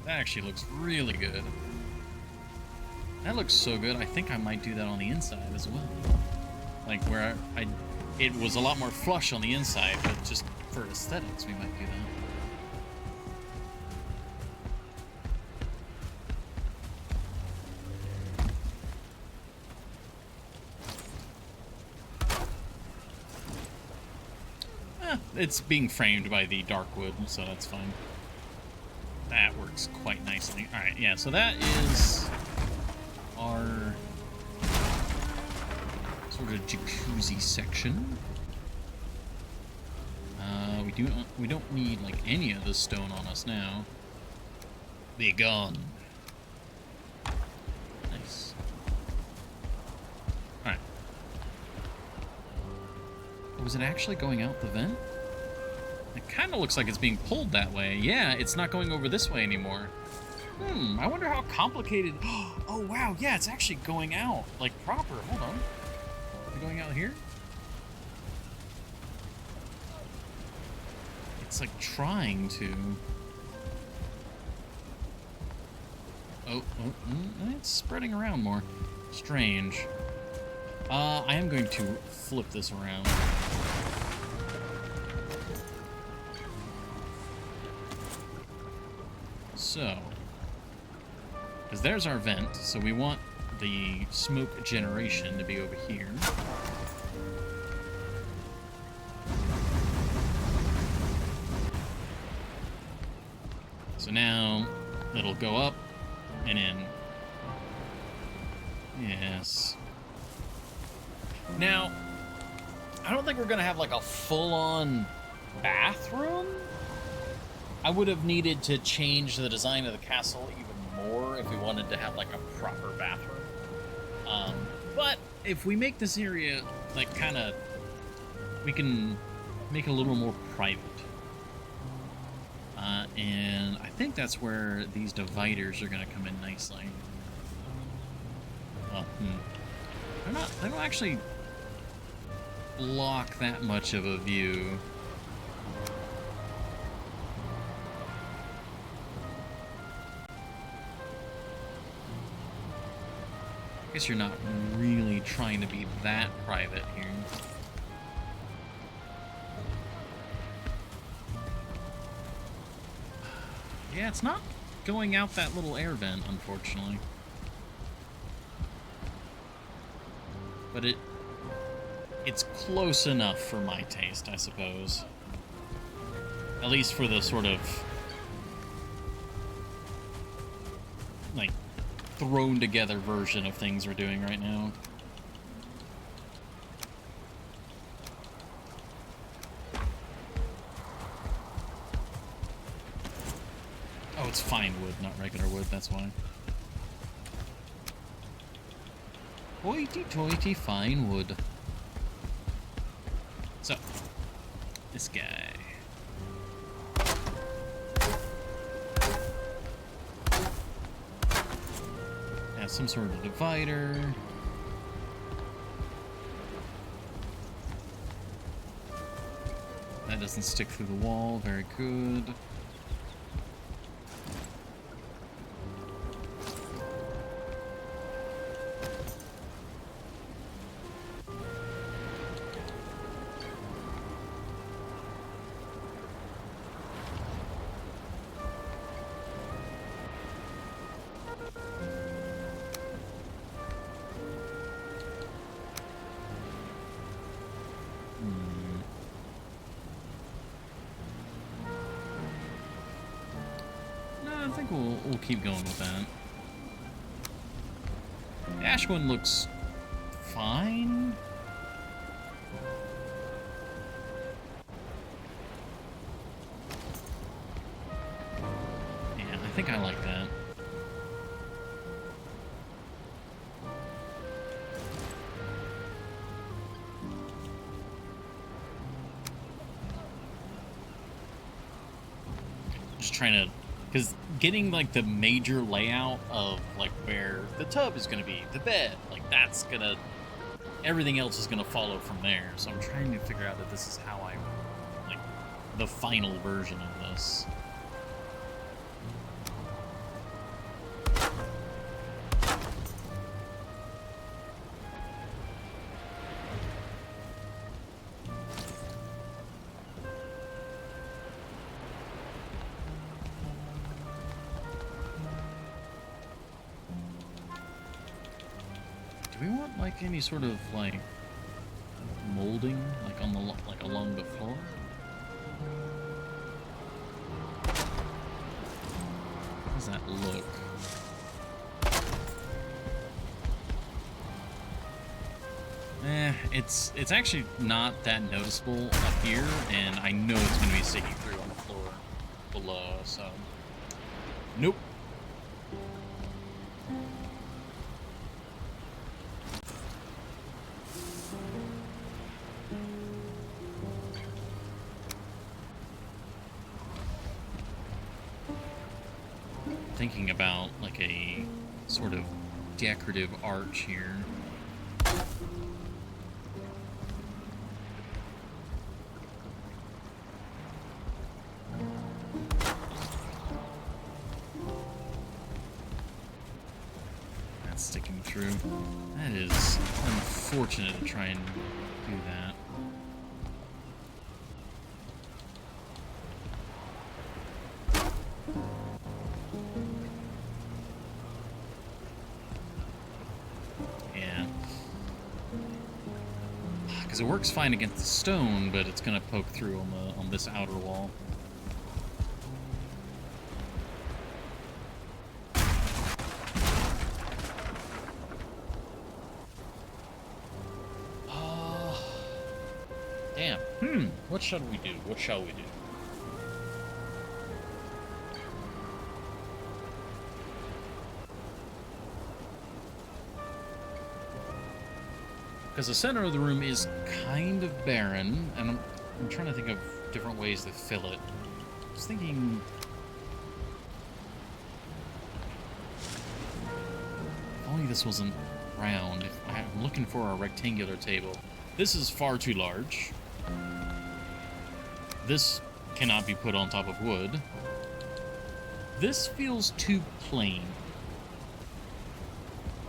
That actually looks really good. That looks so good, I think I might do that on the inside as well. Like, where it was a lot more flush on the inside, but just for aesthetics, we might do that. It's being framed by the dark wood, so that's fine. That works quite nicely. Alright, yeah, so that is our sort of jacuzzi section. We don't need like any of this stone on us now. Be gone. Nice. Alright. Was it actually going out the vent? It kind of looks like it's being pulled that way. Yeah, it's not going over this way anymore. I wonder how complicated... Oh, wow, yeah, it's actually going out, like, proper. Hold on. Is it going out here? It's, like, trying to... It's spreading around more. Strange. I am going to flip this around. So, because there's our vent, so we want the smoke generation to be over here. So now it'll go up and in. Yes. Now, I don't think we're gonna have like a full-on bathroom. I would have needed to change the design of the castle even more if we wanted to have like a proper bathroom. But if we make this area like kind of, we can make it a little more private. And I think that's where these dividers are gonna come in nicely. Well, they don't actually block that much of a view. I guess you're not really trying to be that private here. Yeah, it's not going out that little air vent, unfortunately. But it's close enough for my taste, I suppose. At least for the sort of like thrown together version of things we're doing right now. Oh, it's fine wood, not regular wood, that's why. Hoity-toity fine wood. So, this guy. Has some sort of divider. That doesn't stick through the wall, very good. I think we'll keep going with that. The ash one looks fine. Yeah, I think I like that. Just trying to, because getting like the major layout of like where the tub is going to be, the bed, like that's going to, everything else is going to follow from there. So I'm trying to figure out that this is how I, like, the final version of this. Do we want like any sort of like molding like on the like along the floor? How does that look? It's actually not that noticeable up here, and I know it's going to be sticking through on the floor below, so nope. Thinking about like a sort of decorative arch here. That's sticking through. That is unfortunate to try and do that. Because it works fine against the stone, but it's going to poke through on this outer wall. Damn. What shall we do? What shall we do? Because the center of the room is kind of barren, and I'm trying to think of different ways to fill it. I was thinking... if only this wasn't round. I'm looking for a rectangular table. This is far too large. This cannot be put on top of wood. This feels too plain.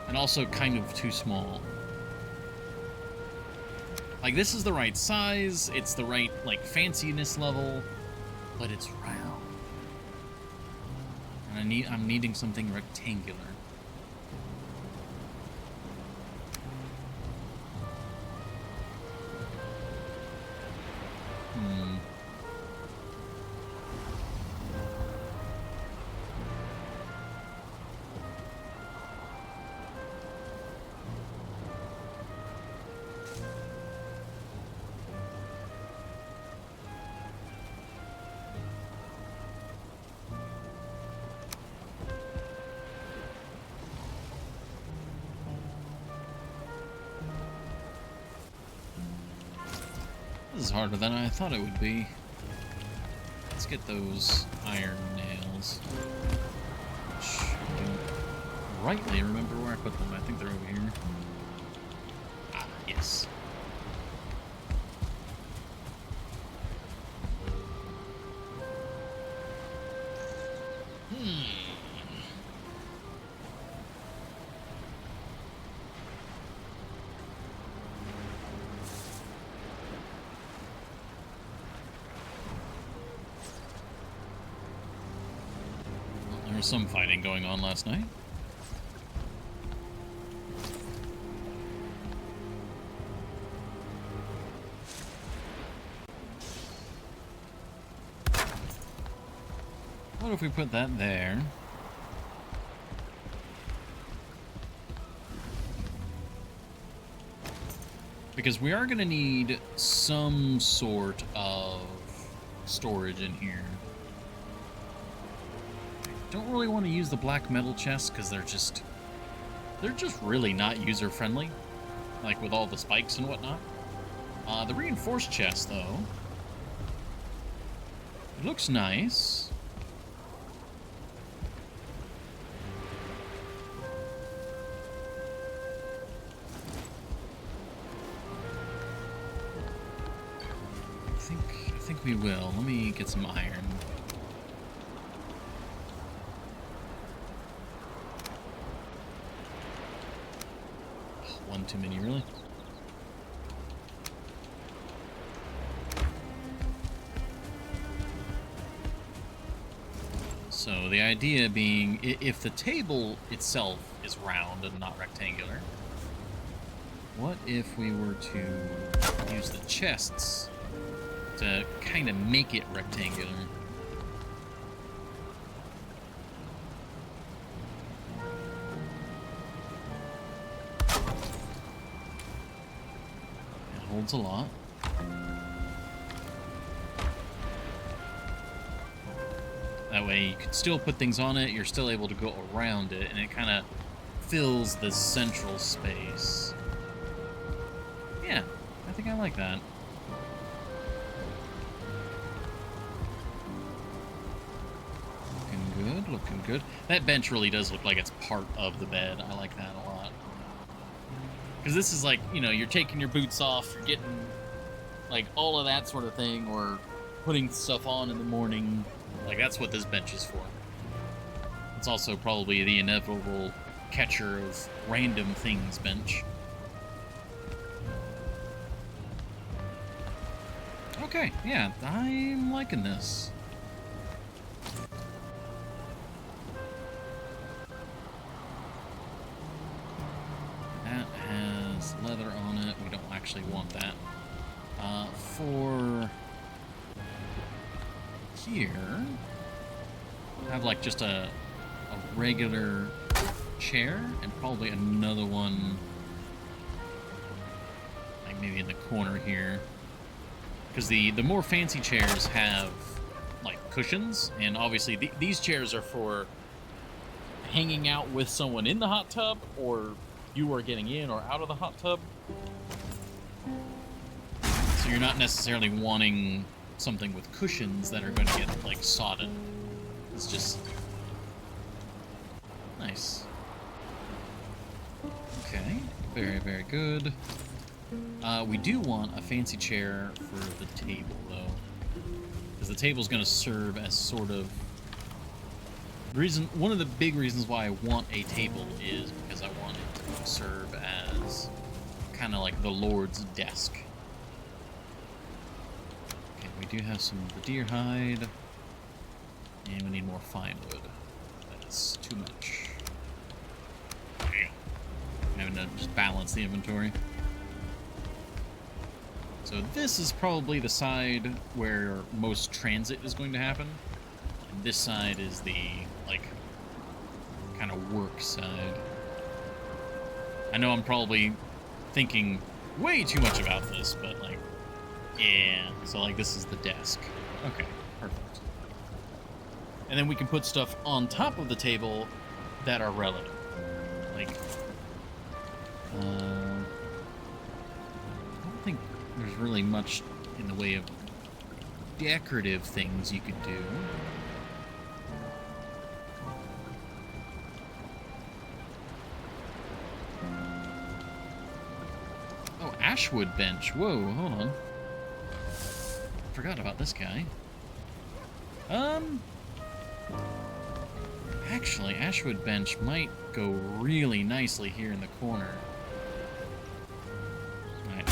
And also kind of too small. Like, this is the right size, it's the right, like, fanciness level, but it's round. And I'm needing something rectangular. This is harder than I thought it would be. Let's get those iron nails. Which I don't rightly remember where I put them. I think they're over here. Ah, yes. There was some fighting going on last night. What if we put that there? Because we are going to need some sort of storage in here. Don't really want to use the black metal chests because they're just really not user friendly, like with all the spikes and whatnot. The reinforced chest though, it looks nice. I think we will. Let me get some iron. One too many, really. So the idea being, if the table itself is round and not rectangular, what if we were to use the chests to kind of make it rectangular? Holds a lot. That way you can still put things on it, you're still able to go around it, and it kind of fills the central space. Yeah, I think I like that. Looking good, looking good. That bench really does look like it's part of the bed. I like that a lot. Because this is like, you know, you're taking your boots off, you're getting, like, all of that sort of thing, or putting stuff on in the morning. Like, that's what this bench is for. It's also probably the inevitable catcher of random things bench. Okay, yeah, I'm liking this. That has leather on it. We don't actually want that. For here, I have like just a regular chair and probably another one like maybe in the corner here, because the more fancy chairs have like cushions, and obviously these chairs are for hanging out with someone in the hot tub, or you are getting in or out of the hot tub. So you're not necessarily wanting something with cushions that are going to get like sodden. It's just nice. Okay, very, very good. We do want a fancy chair for the table, though, because the table's going to serve as sort of one of the big reasons why I want a table is because I want it to serve as kind of like the Lord's desk. Okay, we do have some of the deer hide, and we need more fine wood. That's too much. I'm having to just balance the inventory. So this is probably the side where most transit is going to happen. And this side is the, like, kind of work side. I know I'm probably thinking way too much about this, but, like, yeah. So, like, this is the desk. Okay, perfect. And then we can put stuff on top of the table that are relevant. Like, I don't think there's really much in the way of decorative things you could do. Oh, Ashwood bench. Whoa, hold on. Forgot about this guy. Actually, Ashwood bench might go really nicely here in the corner. Alright.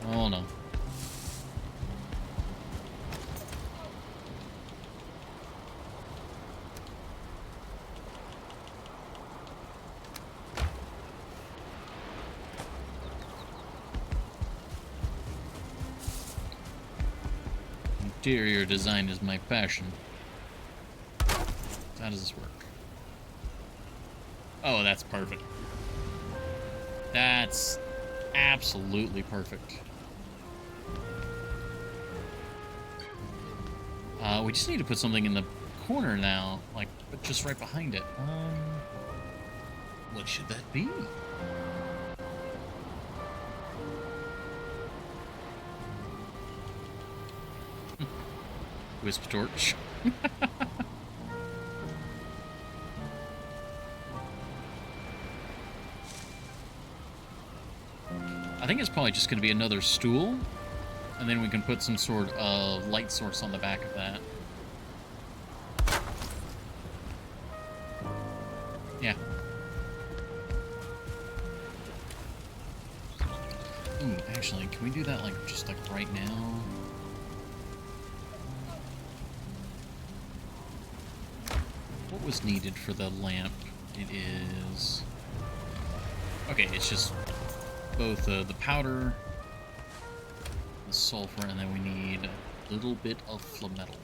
Hold on. Interior design is my passion. How does this work? Oh, that's perfect. That's absolutely perfect. We just need to put something in the corner now, like, but just right behind it. What should that be? Wisp torch. I think it's probably just going to be another stool, and then we can put some sort of light source on the back of that. Yeah. Ooh, actually, can we do that like just like right now? What was needed for the lamp? It is... Okay, it's just both the powder, the sulfur, and then we need a little bit of flametal.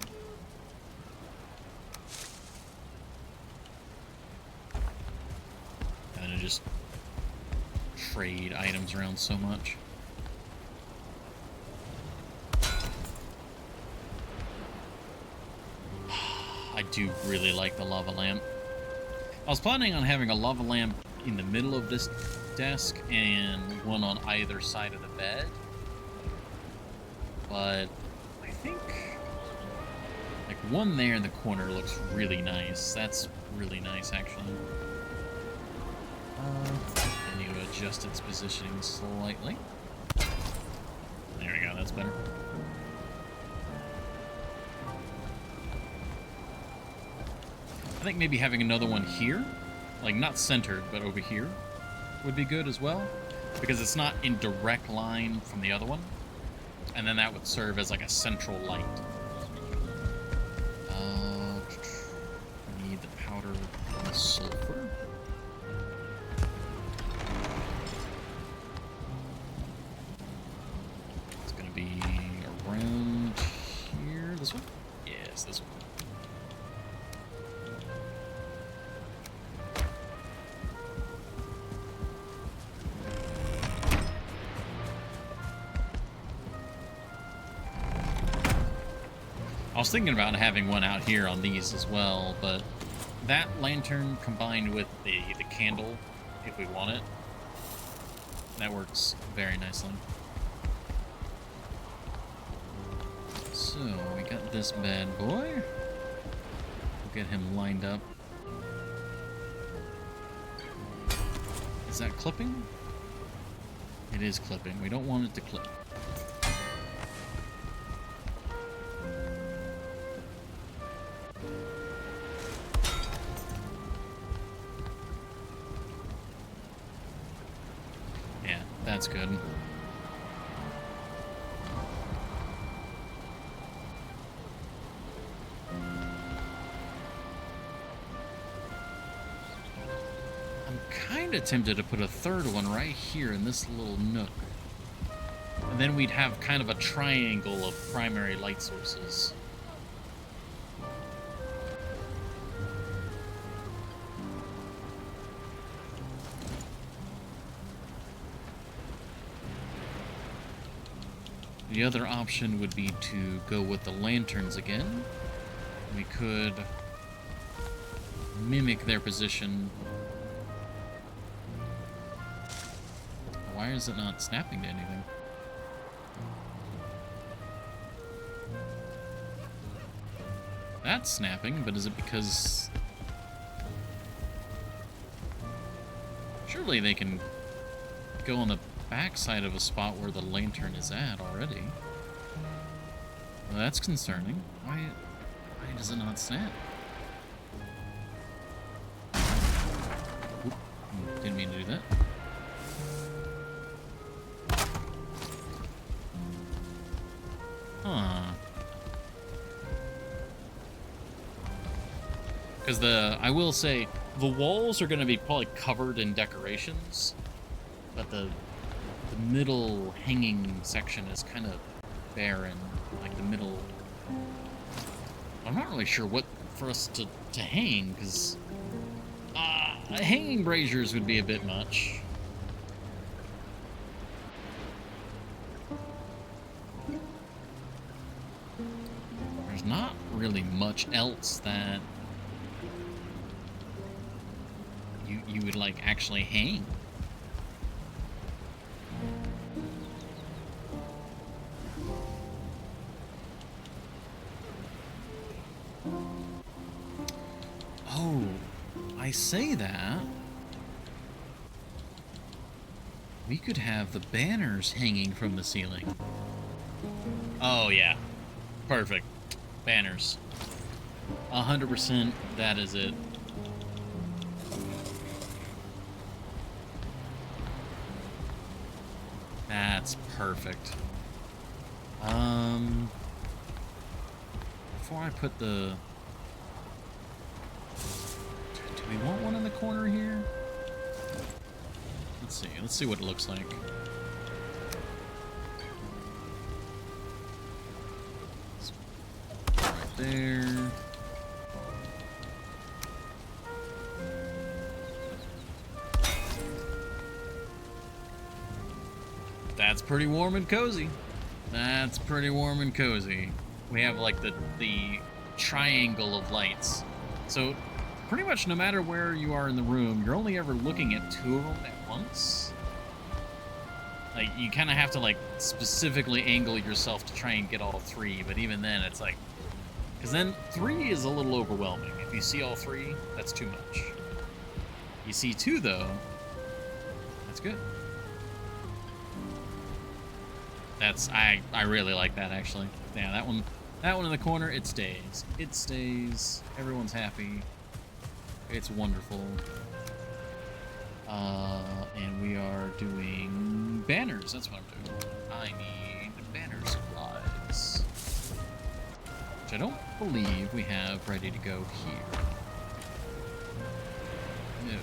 And then I just trade items around so much. I do really like the lava lamp. I was planning on having a lava lamp in the middle of this desk and one on either side of the bed, but I think like one there in the corner looks really nice. That's really nice, actually. I need to adjust its positioning slightly. There we go, that's better. I think maybe having another one here, like not centered, but over here, would be good as well, because it's not in direct line from the other one, and then that would serve as like a central light. We need the powder and the sulfur. guess this one. I was thinking about having one out here on these as well, but that lantern combined with the candle, if we want it, that works very nicely. So, we got this bad boy. We'll get him lined up. Is that clipping? It is clipping. We don't want it to clip. Yeah, that's good. Kind of tempted to put a third one right here in this little nook. And then we'd have kind of a triangle of primary light sources. The other option would be to go with the lanterns again. We could mimic their position. Why is it not snapping to anything? That's snapping, but is it because... Surely they can go on the backside of a spot where the lantern is at already. Well, that's concerning. Why does it not snap? Oop, didn't mean to do that. Huh. Because I will say, the walls are going to be probably covered in decorations, but the middle hanging section is kind of barren. Like the middle... I'm not really sure what for us to hang, because hanging braziers would be a bit much. There's not really much else that you would like actually hang. Oh, I say that. We could have the banners hanging from the ceiling. Oh, yeah. Perfect. Banners. 100%, that is it. That's perfect. Before I put the... Do we want one in the corner here? Let's see. Let's see what it looks like. Right there. That's pretty warm and cozy. That's pretty warm and cozy. We have like the triangle of lights. So pretty much no matter where you are in the room, you're only ever looking at two of them at once. Like you kind of have to like specifically angle yourself to try and get all three, but even then it's like, because then three is a little overwhelming. If you see all three, that's too much. You see two though, that's good. That's I really like that actually. Yeah, that one in the corner, it stays. It stays. Everyone's happy. It's wonderful. And we are doing banners. That's what I'm doing. I need banner supplies, which I don't believe we have ready to go here. No.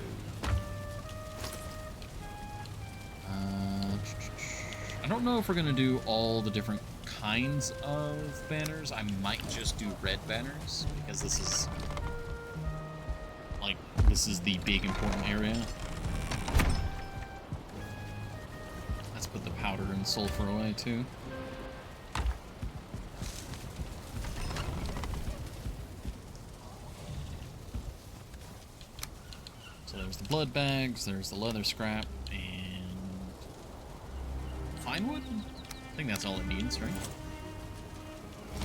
I don't know if we're gonna do all the different kinds of banners. I might just do red banners, because this is, like, this is the big important area. Let's put the powder and sulfur away, too. So there's the blood bags, there's the leather scrap, and fine wood? I think that's all it needs, right?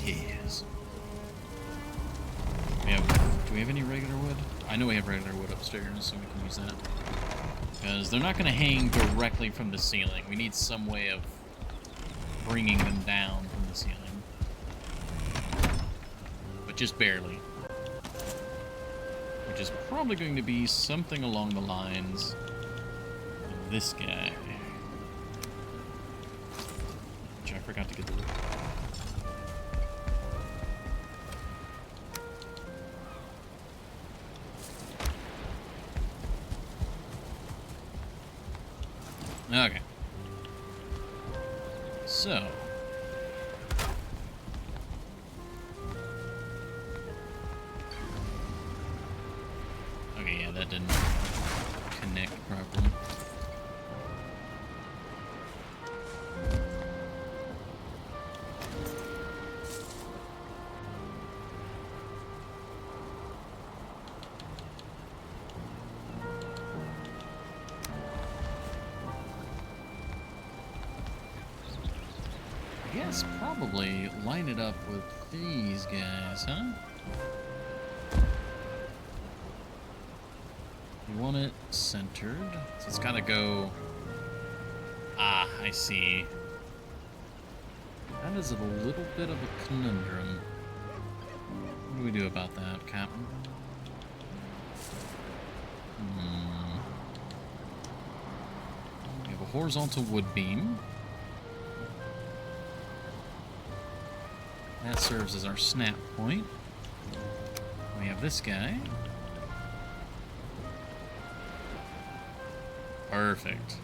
Yes. Do we have any regular wood? I know we have regular wood upstairs, so we can use that. Because they're not going to hang directly from the ceiling. We need some way of bringing them down from the ceiling. But just barely. Which is probably going to be something along the lines of this guy. Which I forgot to get the wood. Okay. So. Okay, yeah, that didn't connect properly. I guess probably line it up with these guys, huh? We want it centered, so it's gotta go... Ah, I see. That is a little bit of a conundrum. What do we do about that, Captain? We have a horizontal wood beam. That serves as our snap point. We have this guy. Perfect.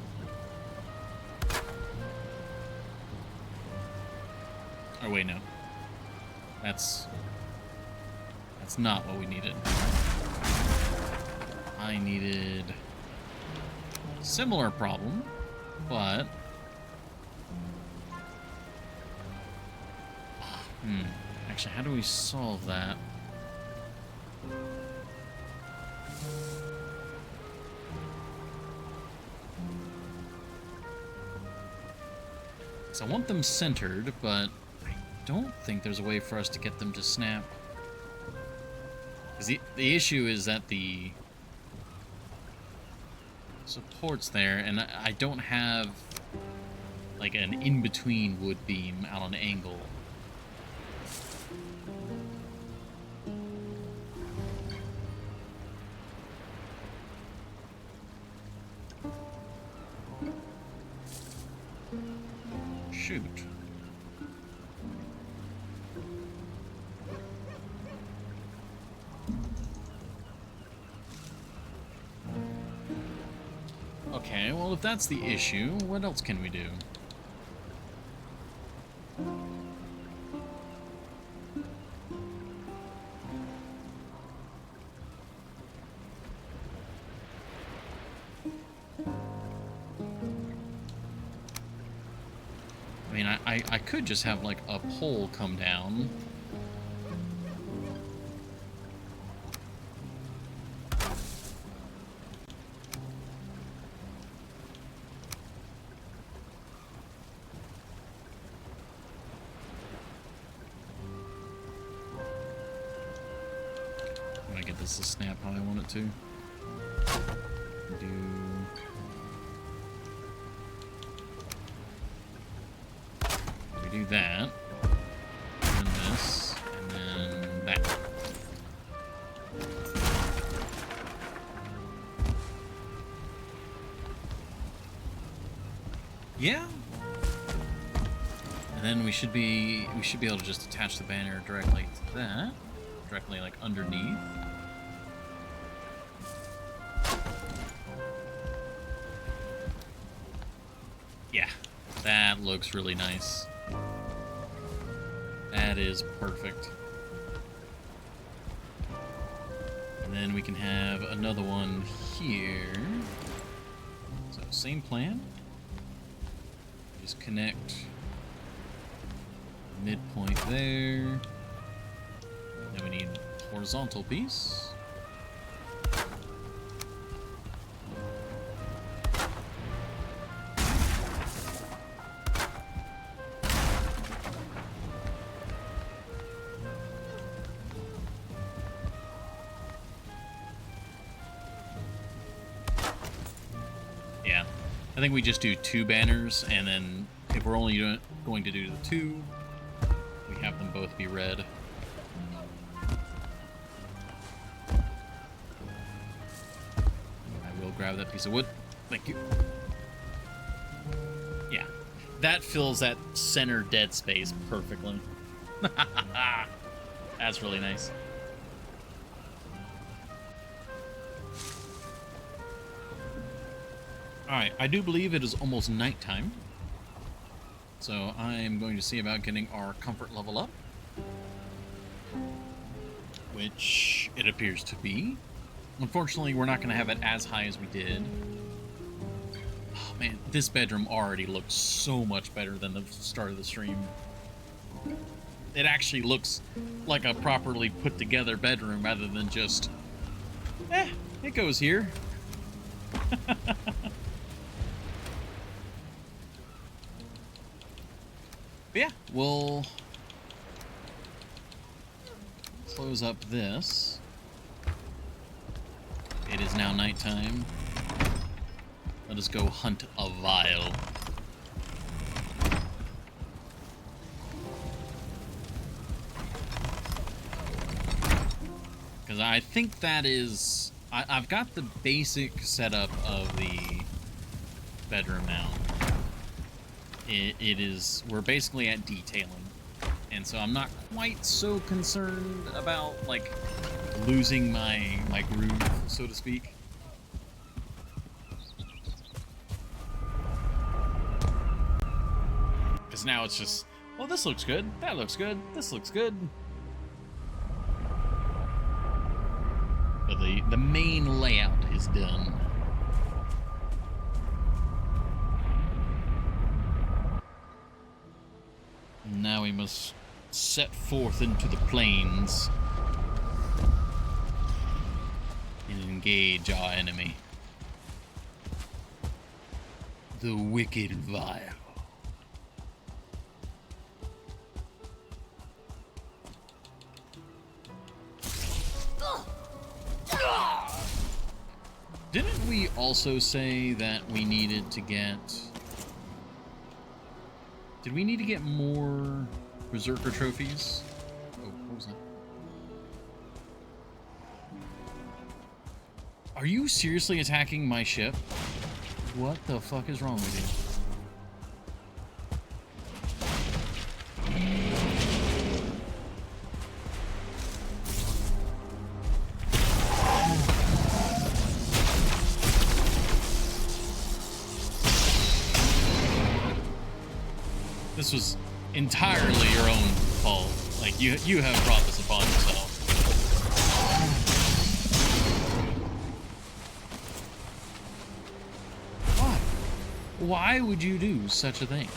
Oh wait, no. That's not what we needed. I needed similar problem, but actually, how do we solve that? So I want them centered, but I don't think there's a way for us to get them to snap. Because the issue is that the support's there, and I don't have like an in-between wood beam out on an angle. Shoot. Okay, well, if that's the issue, what else can we do? I mean, I could just have, like, a pole come down. I'm gonna get this to snap how I want it to. Do that, and then this, and then that. Yeah. And then we should be able to just attach the banner directly to that, directly like underneath. Yeah, that looks really nice. That is perfect. And then we can have another one here. So same plan. Just connect midpoint there. Then we need horizontal piece. Yeah, I think we just do 2 banners, and then if we're only going to do the 2, we have them both be red. I will grab that piece of wood. Thank you. Yeah, that fills that center dead space perfectly. That's really nice. Alright, I do believe it is almost nighttime. So I am going to see about getting our comfort level up. Which it appears to be. Unfortunately, we're not going to have it as high as we did. Oh man, this bedroom already looks so much better than the start of the stream. It actually looks like a properly put together bedroom rather than just, it goes here. But yeah, we'll close up this. It is now nighttime. Let us go hunt a vial. Because I think that is... I've got the basic setup of the bedroom now. It is... We're basically at detailing. And so I'm not quite so concerned about, like, losing my groove, so to speak. Because now it's just, well, this looks good, that looks good, this looks good. But the main layout is done. Now we must set forth into the plains and engage our enemy, the Wicked Vial. Didn't we also say that we needed to get... Did we need to get more Berserker trophies? Oh, what was that? Are you seriously attacking my ship? What the fuck is wrong with you? This was entirely your own fault. Like, you have brought this upon yourself. Why? Why would you do such a thing?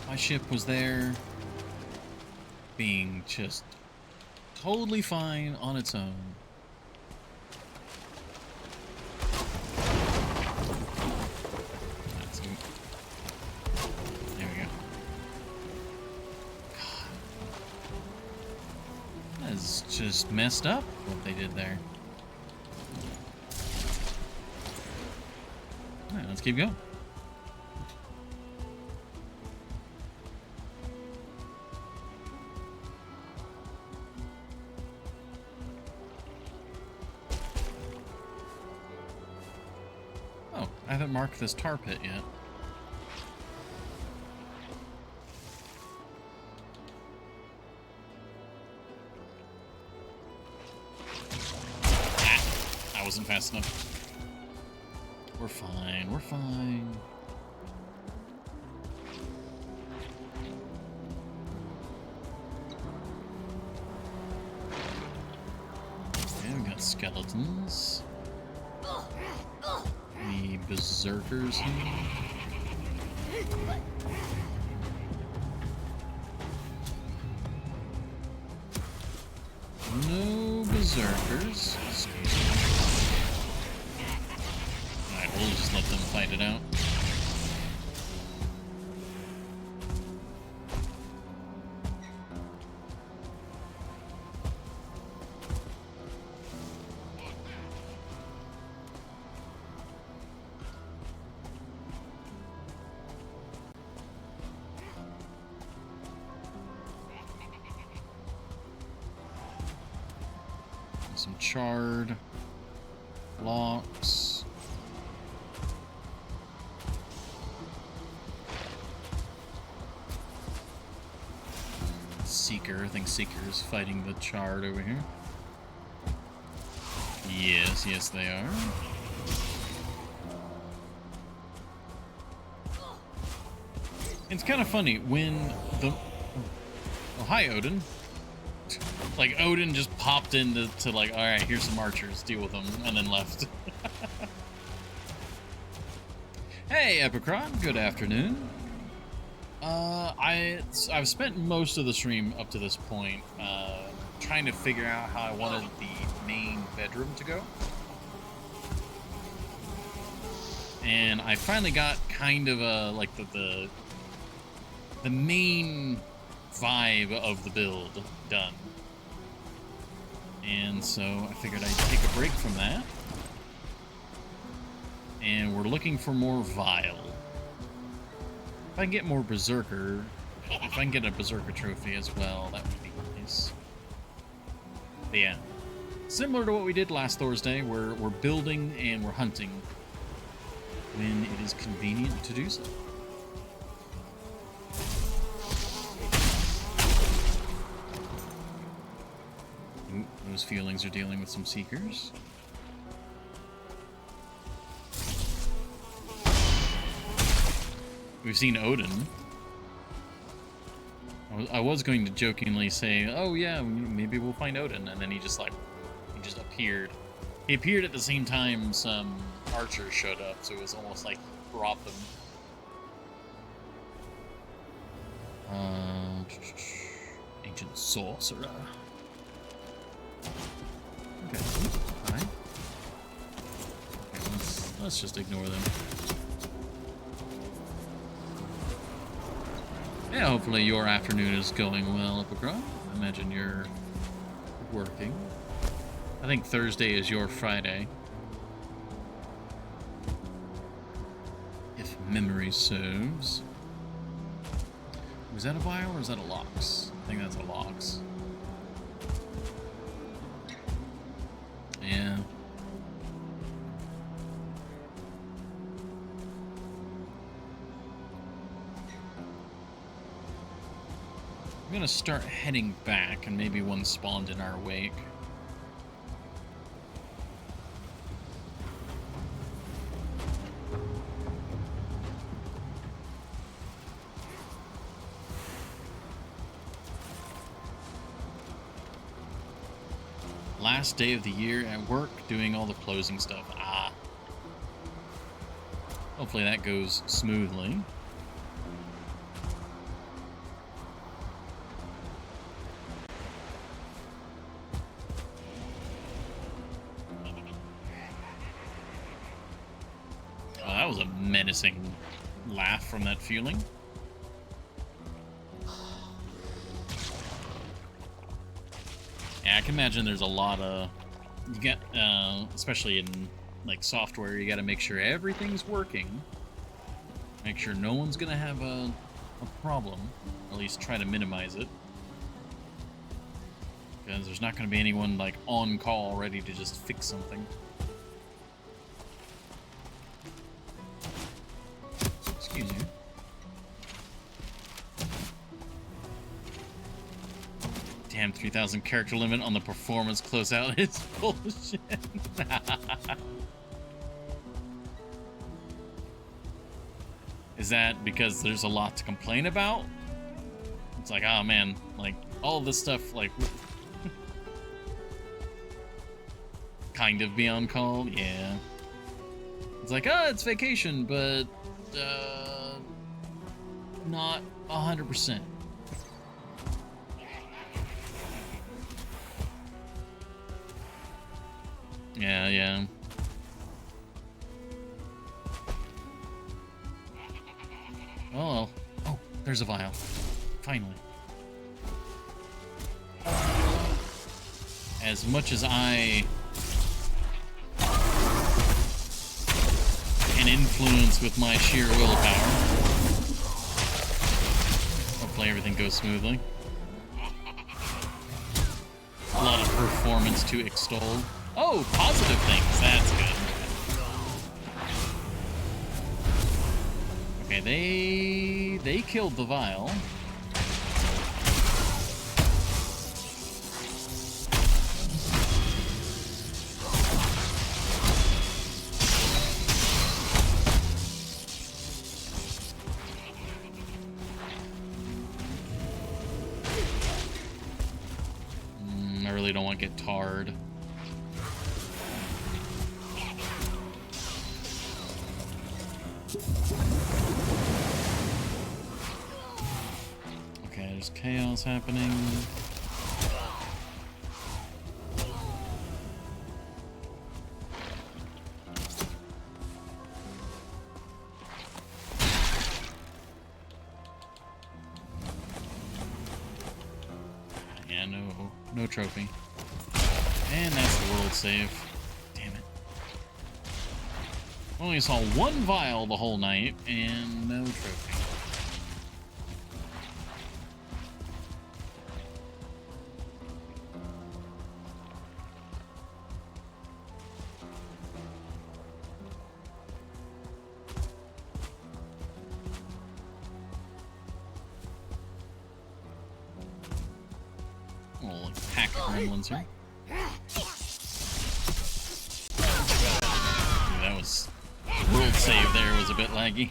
My ship was there, being just totally fine on its own. Just messed up what they did there. Alright, let's keep going. Oh, I haven't marked this tar pit yet. Wasn't fast enough. We're fine, we're fine. skeletons. Any berserkers here? No berserkers. Alright, we'll just let them fight it out. Some charred blocks. Seeker, I think Seeker is fighting the charred over here. Yes, they are. It's kind of funny when the... Oh, hi, Odin. Like, Odin just popped into like, alright, here's some archers, deal with them, and then left. Hey, Epicron, good afternoon. I've spent most of the stream up to this point trying to figure out how I wanted the main bedroom to go. And I finally got kind of a, like, the main vibe of the build done. And so I figured I'd take a break from that. And we're looking for more Vile. If I can get more Berserker, if I can get a Berserker trophy as well, that would be nice. But yeah, similar to what we did last Thursday, we're building and we're hunting when it is convenient to do so. Those feelings are dealing with some Seekers. We've seen Odin. I was going to jokingly say, oh yeah, maybe we'll find Odin, and then he just appeared. He appeared at the same time some archers showed up, so it was almost like he brought them. Ancient Sorcerer. Okay, fine. Okay, let's just ignore them. Yeah, hopefully your afternoon is going well, Epicron. I imagine you're working. I think Thursday is your Friday. If memory serves. Was that a Vile or is that a Lox? I think that's a Lox. Yeah. I'm gonna start heading back, and maybe one spawned in our wake. Last day of the year at work, doing all the closing stuff. Ah. Hopefully that goes smoothly. Oh, that was a menacing laugh from that feeling. Yeah, I can imagine there's a lot of, you get, especially in like software, you got to make sure everything's working. Make sure no one's gonna have a problem, or at least try to minimize it. Because there's not gonna be anyone like on call ready to just fix something. Excuse me. Damn, 3,000 character limit on the performance closeout is bullshit. Is that because there's a lot to complain about? It's like, oh man, like all this stuff, like kind of be on call, yeah. It's like, it's vacation, but not 100%. Yeah. Oh, there's a vial. Finally. As much as I can influence with my sheer willpower, hopefully everything goes smoothly. A lot of performance to extol. Oh, positive things. That's good. Okay, they killed the vial. I really don't want to get tarred. Okay, there's chaos happening. Yeah, no trophy. And that's the world save. Damn it. Only saw one vial the whole night, and no trophy. Well, pack gremlins here. That was... world save there was a bit laggy.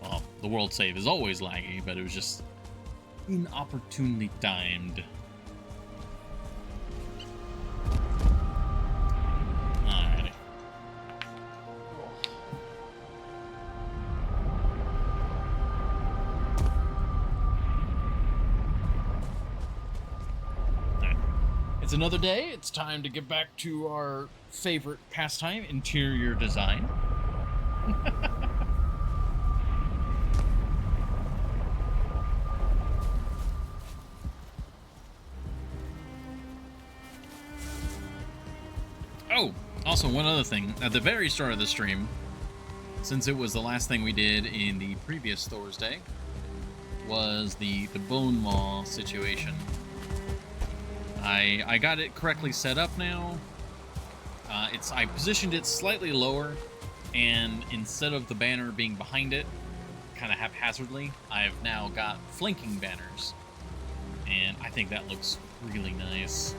Well, the world save is always laggy, but it was just inopportunely timed. Alrighty. It's another day. It's time to get back to our favorite pastime, interior design. Oh, also one other thing. At the very start of the stream, since it was the last thing we did in the previous Thor's Day, was the bone maw situation. I got it correctly set up now. I positioned it slightly lower, and instead of the banner being behind it, kind of haphazardly, I've now got flanking banners, and I think that looks really nice.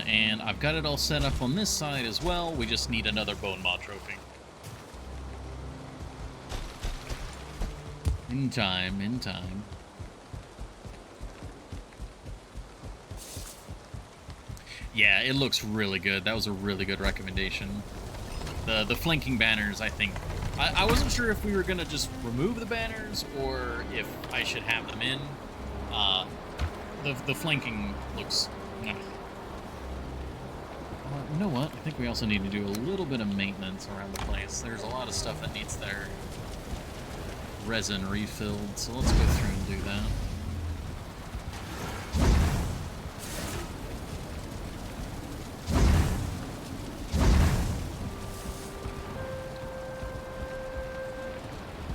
And I've got it all set up on this side as well. We just need another bone maw trophy. In time. Yeah, it looks really good. That was a really good recommendation. The flanking banners, I think... I wasn't sure if we were going to just remove the banners or if I should have them in. The flanking looks... you know what? I think we also need to do a little bit of maintenance around the place. There's a lot of stuff that needs their resin refilled, so let's go through and do that.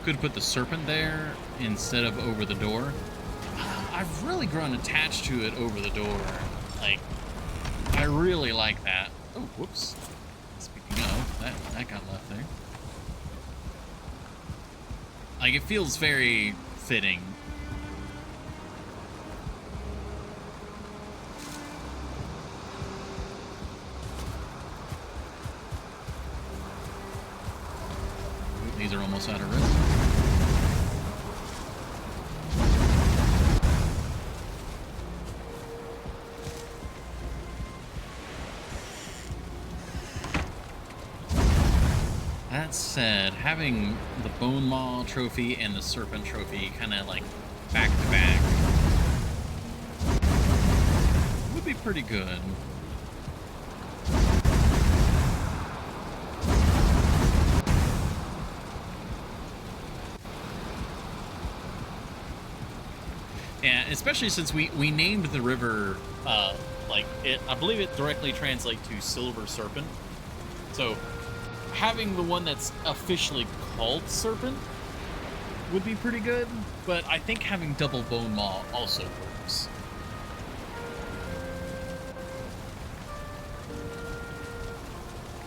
Could put the serpent there instead of over the door. I've really grown attached to it over the door. Like, I really like that. Oh, whoops. Speaking of, that got left there. Like, it feels very fitting. These are almost out of resin. that said, having the Bone Maw trophy and the Serpent trophy kind of like back to back would be pretty good. Yeah, especially since we named the river, like I believe it directly translates to Silver Serpent. So having the one that's officially called Serpent would be pretty good, but I think having double Bone Maw also works.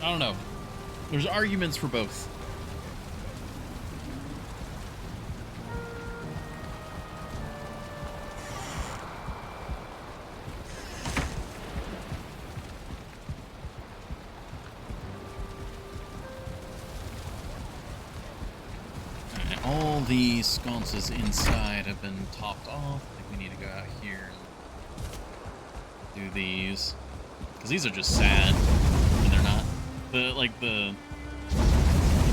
I don't know. There's arguments for both. All the sconces inside have been topped off. I think we need to go out here and do these, because these are just sad when they're not. The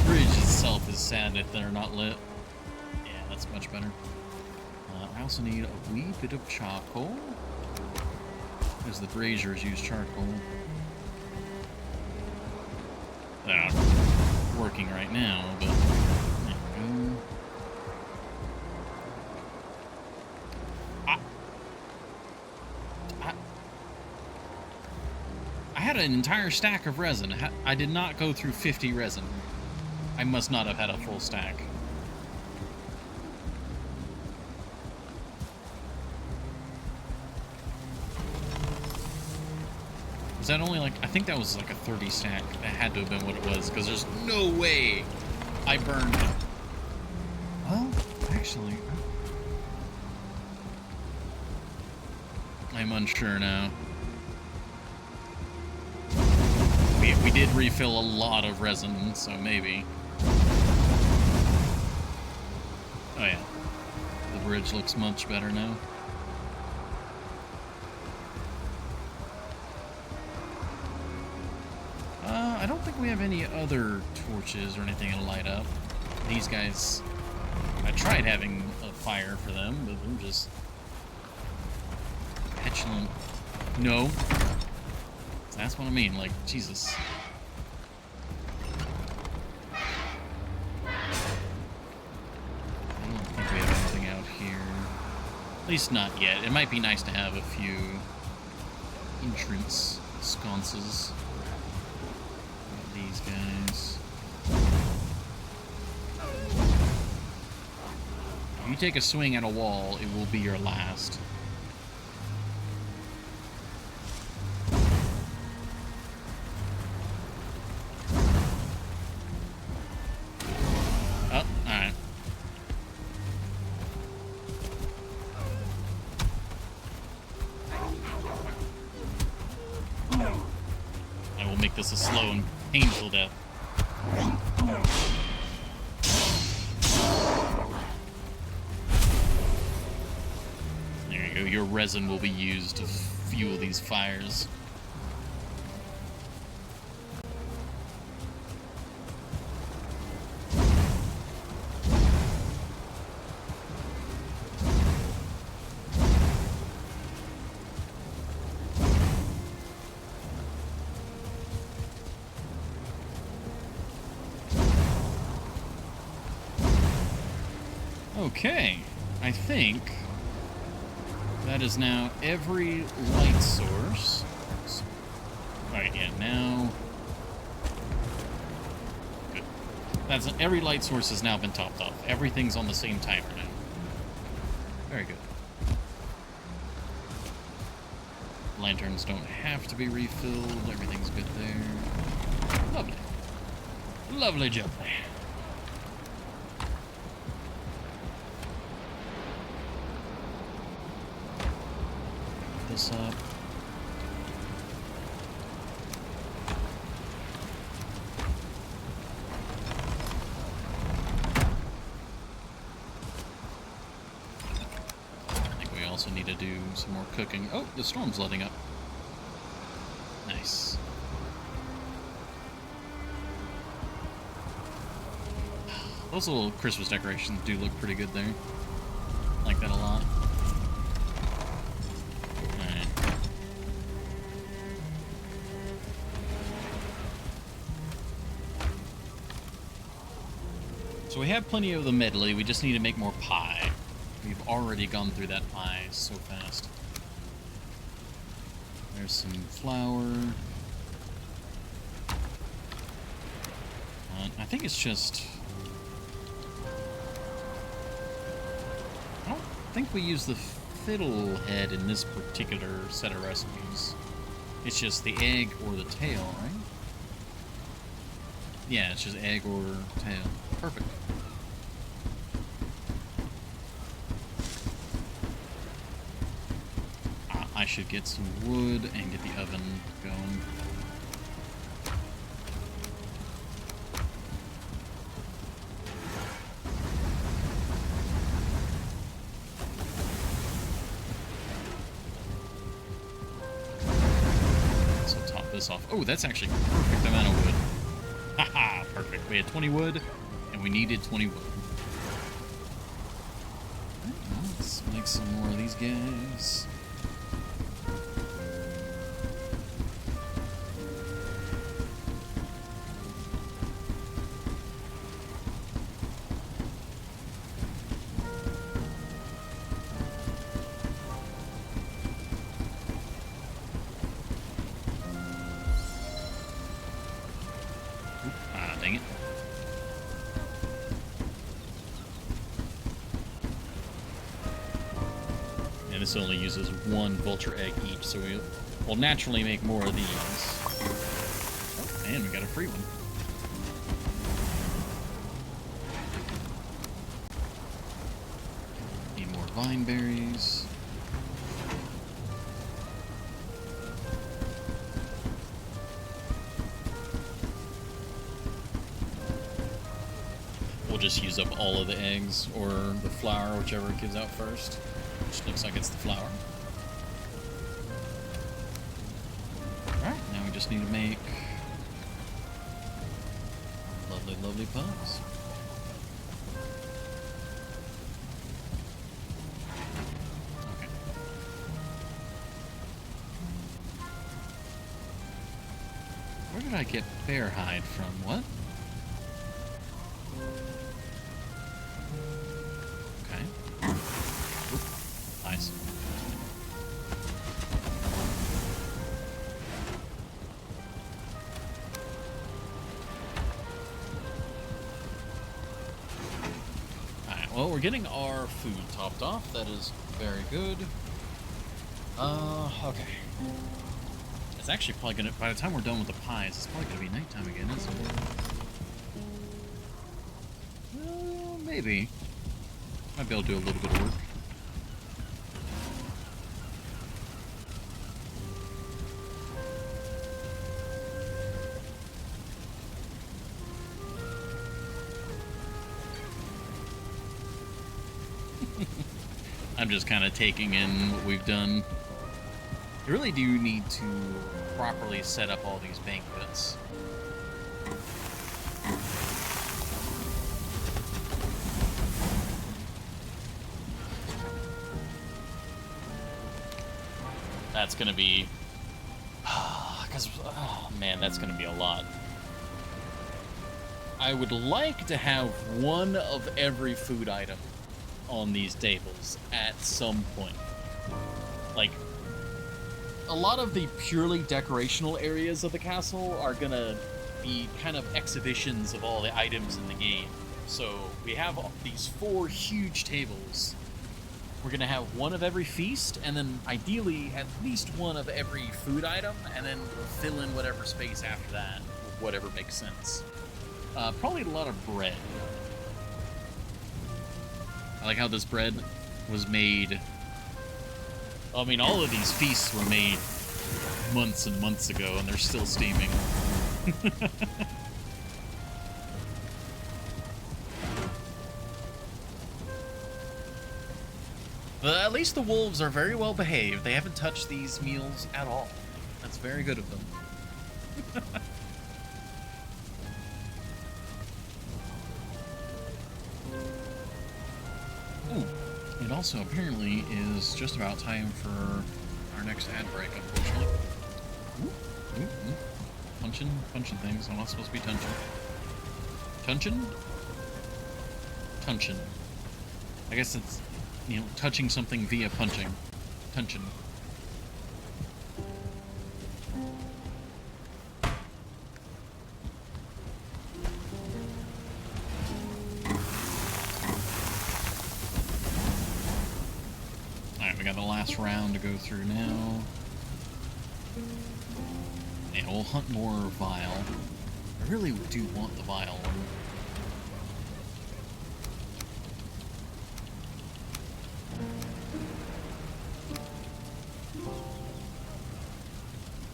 bridge itself is sad if they're not lit. Yeah, that's much better. I also need a wee bit of charcoal, because the braziers use charcoal. They're not working right now, but there we go. I had an entire stack of resin. I did not go through 50 resin. I must not have had a full stack. Is that only like, I think that was like a 30 stack. That had to have been what it was, because there's no way I burned it. Well, actually, I'm unsure now. We did refill a lot of resin, so maybe. Oh yeah, the bridge looks much better now. I don't think we have any other torches or anything to light up. These guys, I tried having a fire for them, but they're just petulant. No. That's what I mean, like, Jesus. I don't think we have anything out here. At least not yet. It might be nice to have a few entrance sconces. These guys. If you take a swing at a wall, it will be your last. This a slow and painful death. There you go. Your resin will be used to fuel these fires. Okay, I think that is now every light source. Alright, yeah, now... Good. That's every light source has now been topped off. Everything's on the same timer now. Very good. Lanterns don't have to be refilled. Everything's good there. Lovely. Lovely jubbly. This up. I think we also need to do some more cooking. Oh, the storm's letting up. Nice. Those little Christmas decorations do look pretty good there. Like that a lot. Alright. So we have plenty of the medley, we just need to make more pie. We've already gone through that pie so fast. There's some flour. I think it's just... I don't think we use the fiddle head in this particular set of recipes. It's just the egg or the tail, right? Yeah, it's just egg or tail. Perfect. I should get some wood and get the oven going. So top this off. Oh, that's actually perfect amount of wood. Haha, perfect. We had 20 wood, and we needed 20 wood. Alright, well, let's make some more of these guys. Dang it. And this only uses one vulture egg each, so we'll naturally make more of these. Oh, and we got a free one. Need more vine berries. Just use up all of the eggs or the flour, whichever it gives out first, which looks like it's the flour. Alright, now we just need to make lovely, lovely pies. Okay. Where did I get bear hide from? What? Nice. Alright, well, we're getting our food topped off. That is very good. Okay. It's actually probably gonna, by the time we're done with the pies, it's probably gonna be nighttime again, isn't it? Well, maybe. Might be able to do a little bit of work. I'm just kind of taking in what we've done. I really do need to properly set up all these banquets. That's gonna be... because, oh man, that's gonna be a lot. I would like to have one of every food item on these tables at some point. Like, a lot of the purely decorational areas of the castle are gonna be kind of exhibitions of all the items in the game. So we have these 4 huge tables. We're gonna have one of every feast, and then ideally at least one of every food item, and then fill in whatever space after that, whatever makes sense. Probably a lot of bread. I like how this bread was made. I mean, all of these feasts were made months and months ago, and they're still steaming. But at least the wolves are very well behaved. They haven't touched these meals at all. That's very good of them. It also apparently is just about time for our next ad break, unfortunately. Ooh, ooh, ooh. Punching things. I'm not supposed to be touching. Touching. I guess it's, touching something via punching. Touching. Alright, we got the last round to go through now. And we'll hunt more Vile. I really do want the Vile one.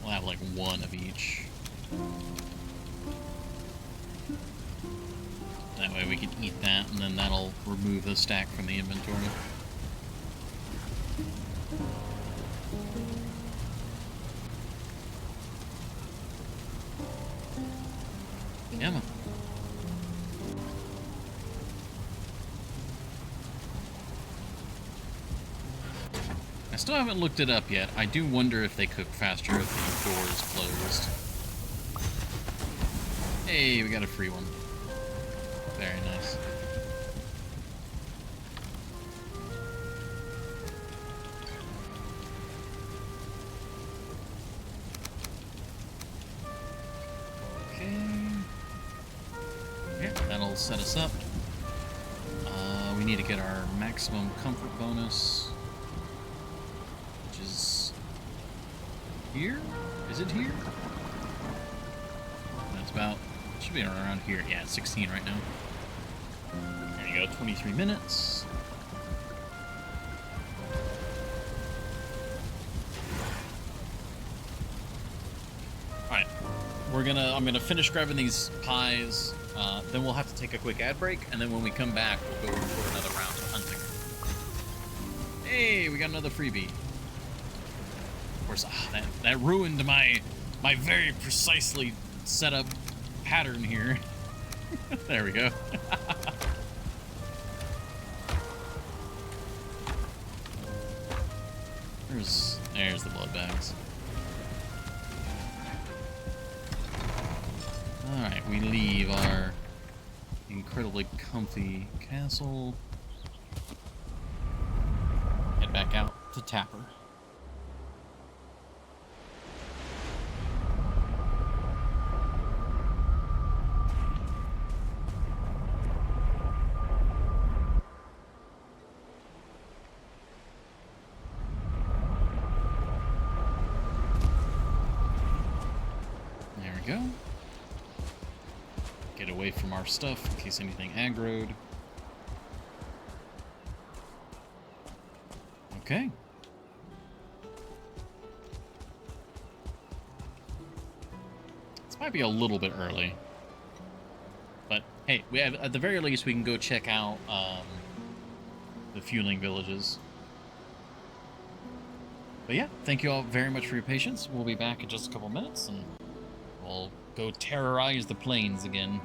We'll have like one of each. That way we can eat that, and then that'll remove the stack from the inventory. Yeah, man. I still haven't looked it up yet. I do wonder if they cook faster if the door is closed. Hey, we got a free one. Very nice. That'll set us up. We need to get our maximum comfort bonus, which is here. Is it here? That's about, should be around here. Yeah, it's 16 right now. There you go, 23 minutes. Alright, I'm gonna finish grabbing these pies. Then we'll have to take a quick ad break, and then when we come back, we'll go for another round of hunting. Hey, we got another freebie. Of course, that ruined my very precisely set up pattern here. There we go. There's the blood bags. Alright, we leave our incredibly comfy castle. Head back out to Tapper. There we go. Get away from our stuff in case anything aggroed. Okay. This might be a little bit early. But hey, at the very least we can go check out the fueling villages. But yeah, thank you all very much for your patience. We'll be back in just a couple minutes and we'll go terrorize the plains again.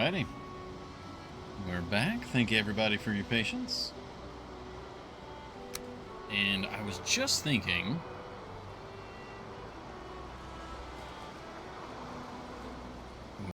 Alrighty. We're back. Thank you, everybody, for your patience. And I was just thinking,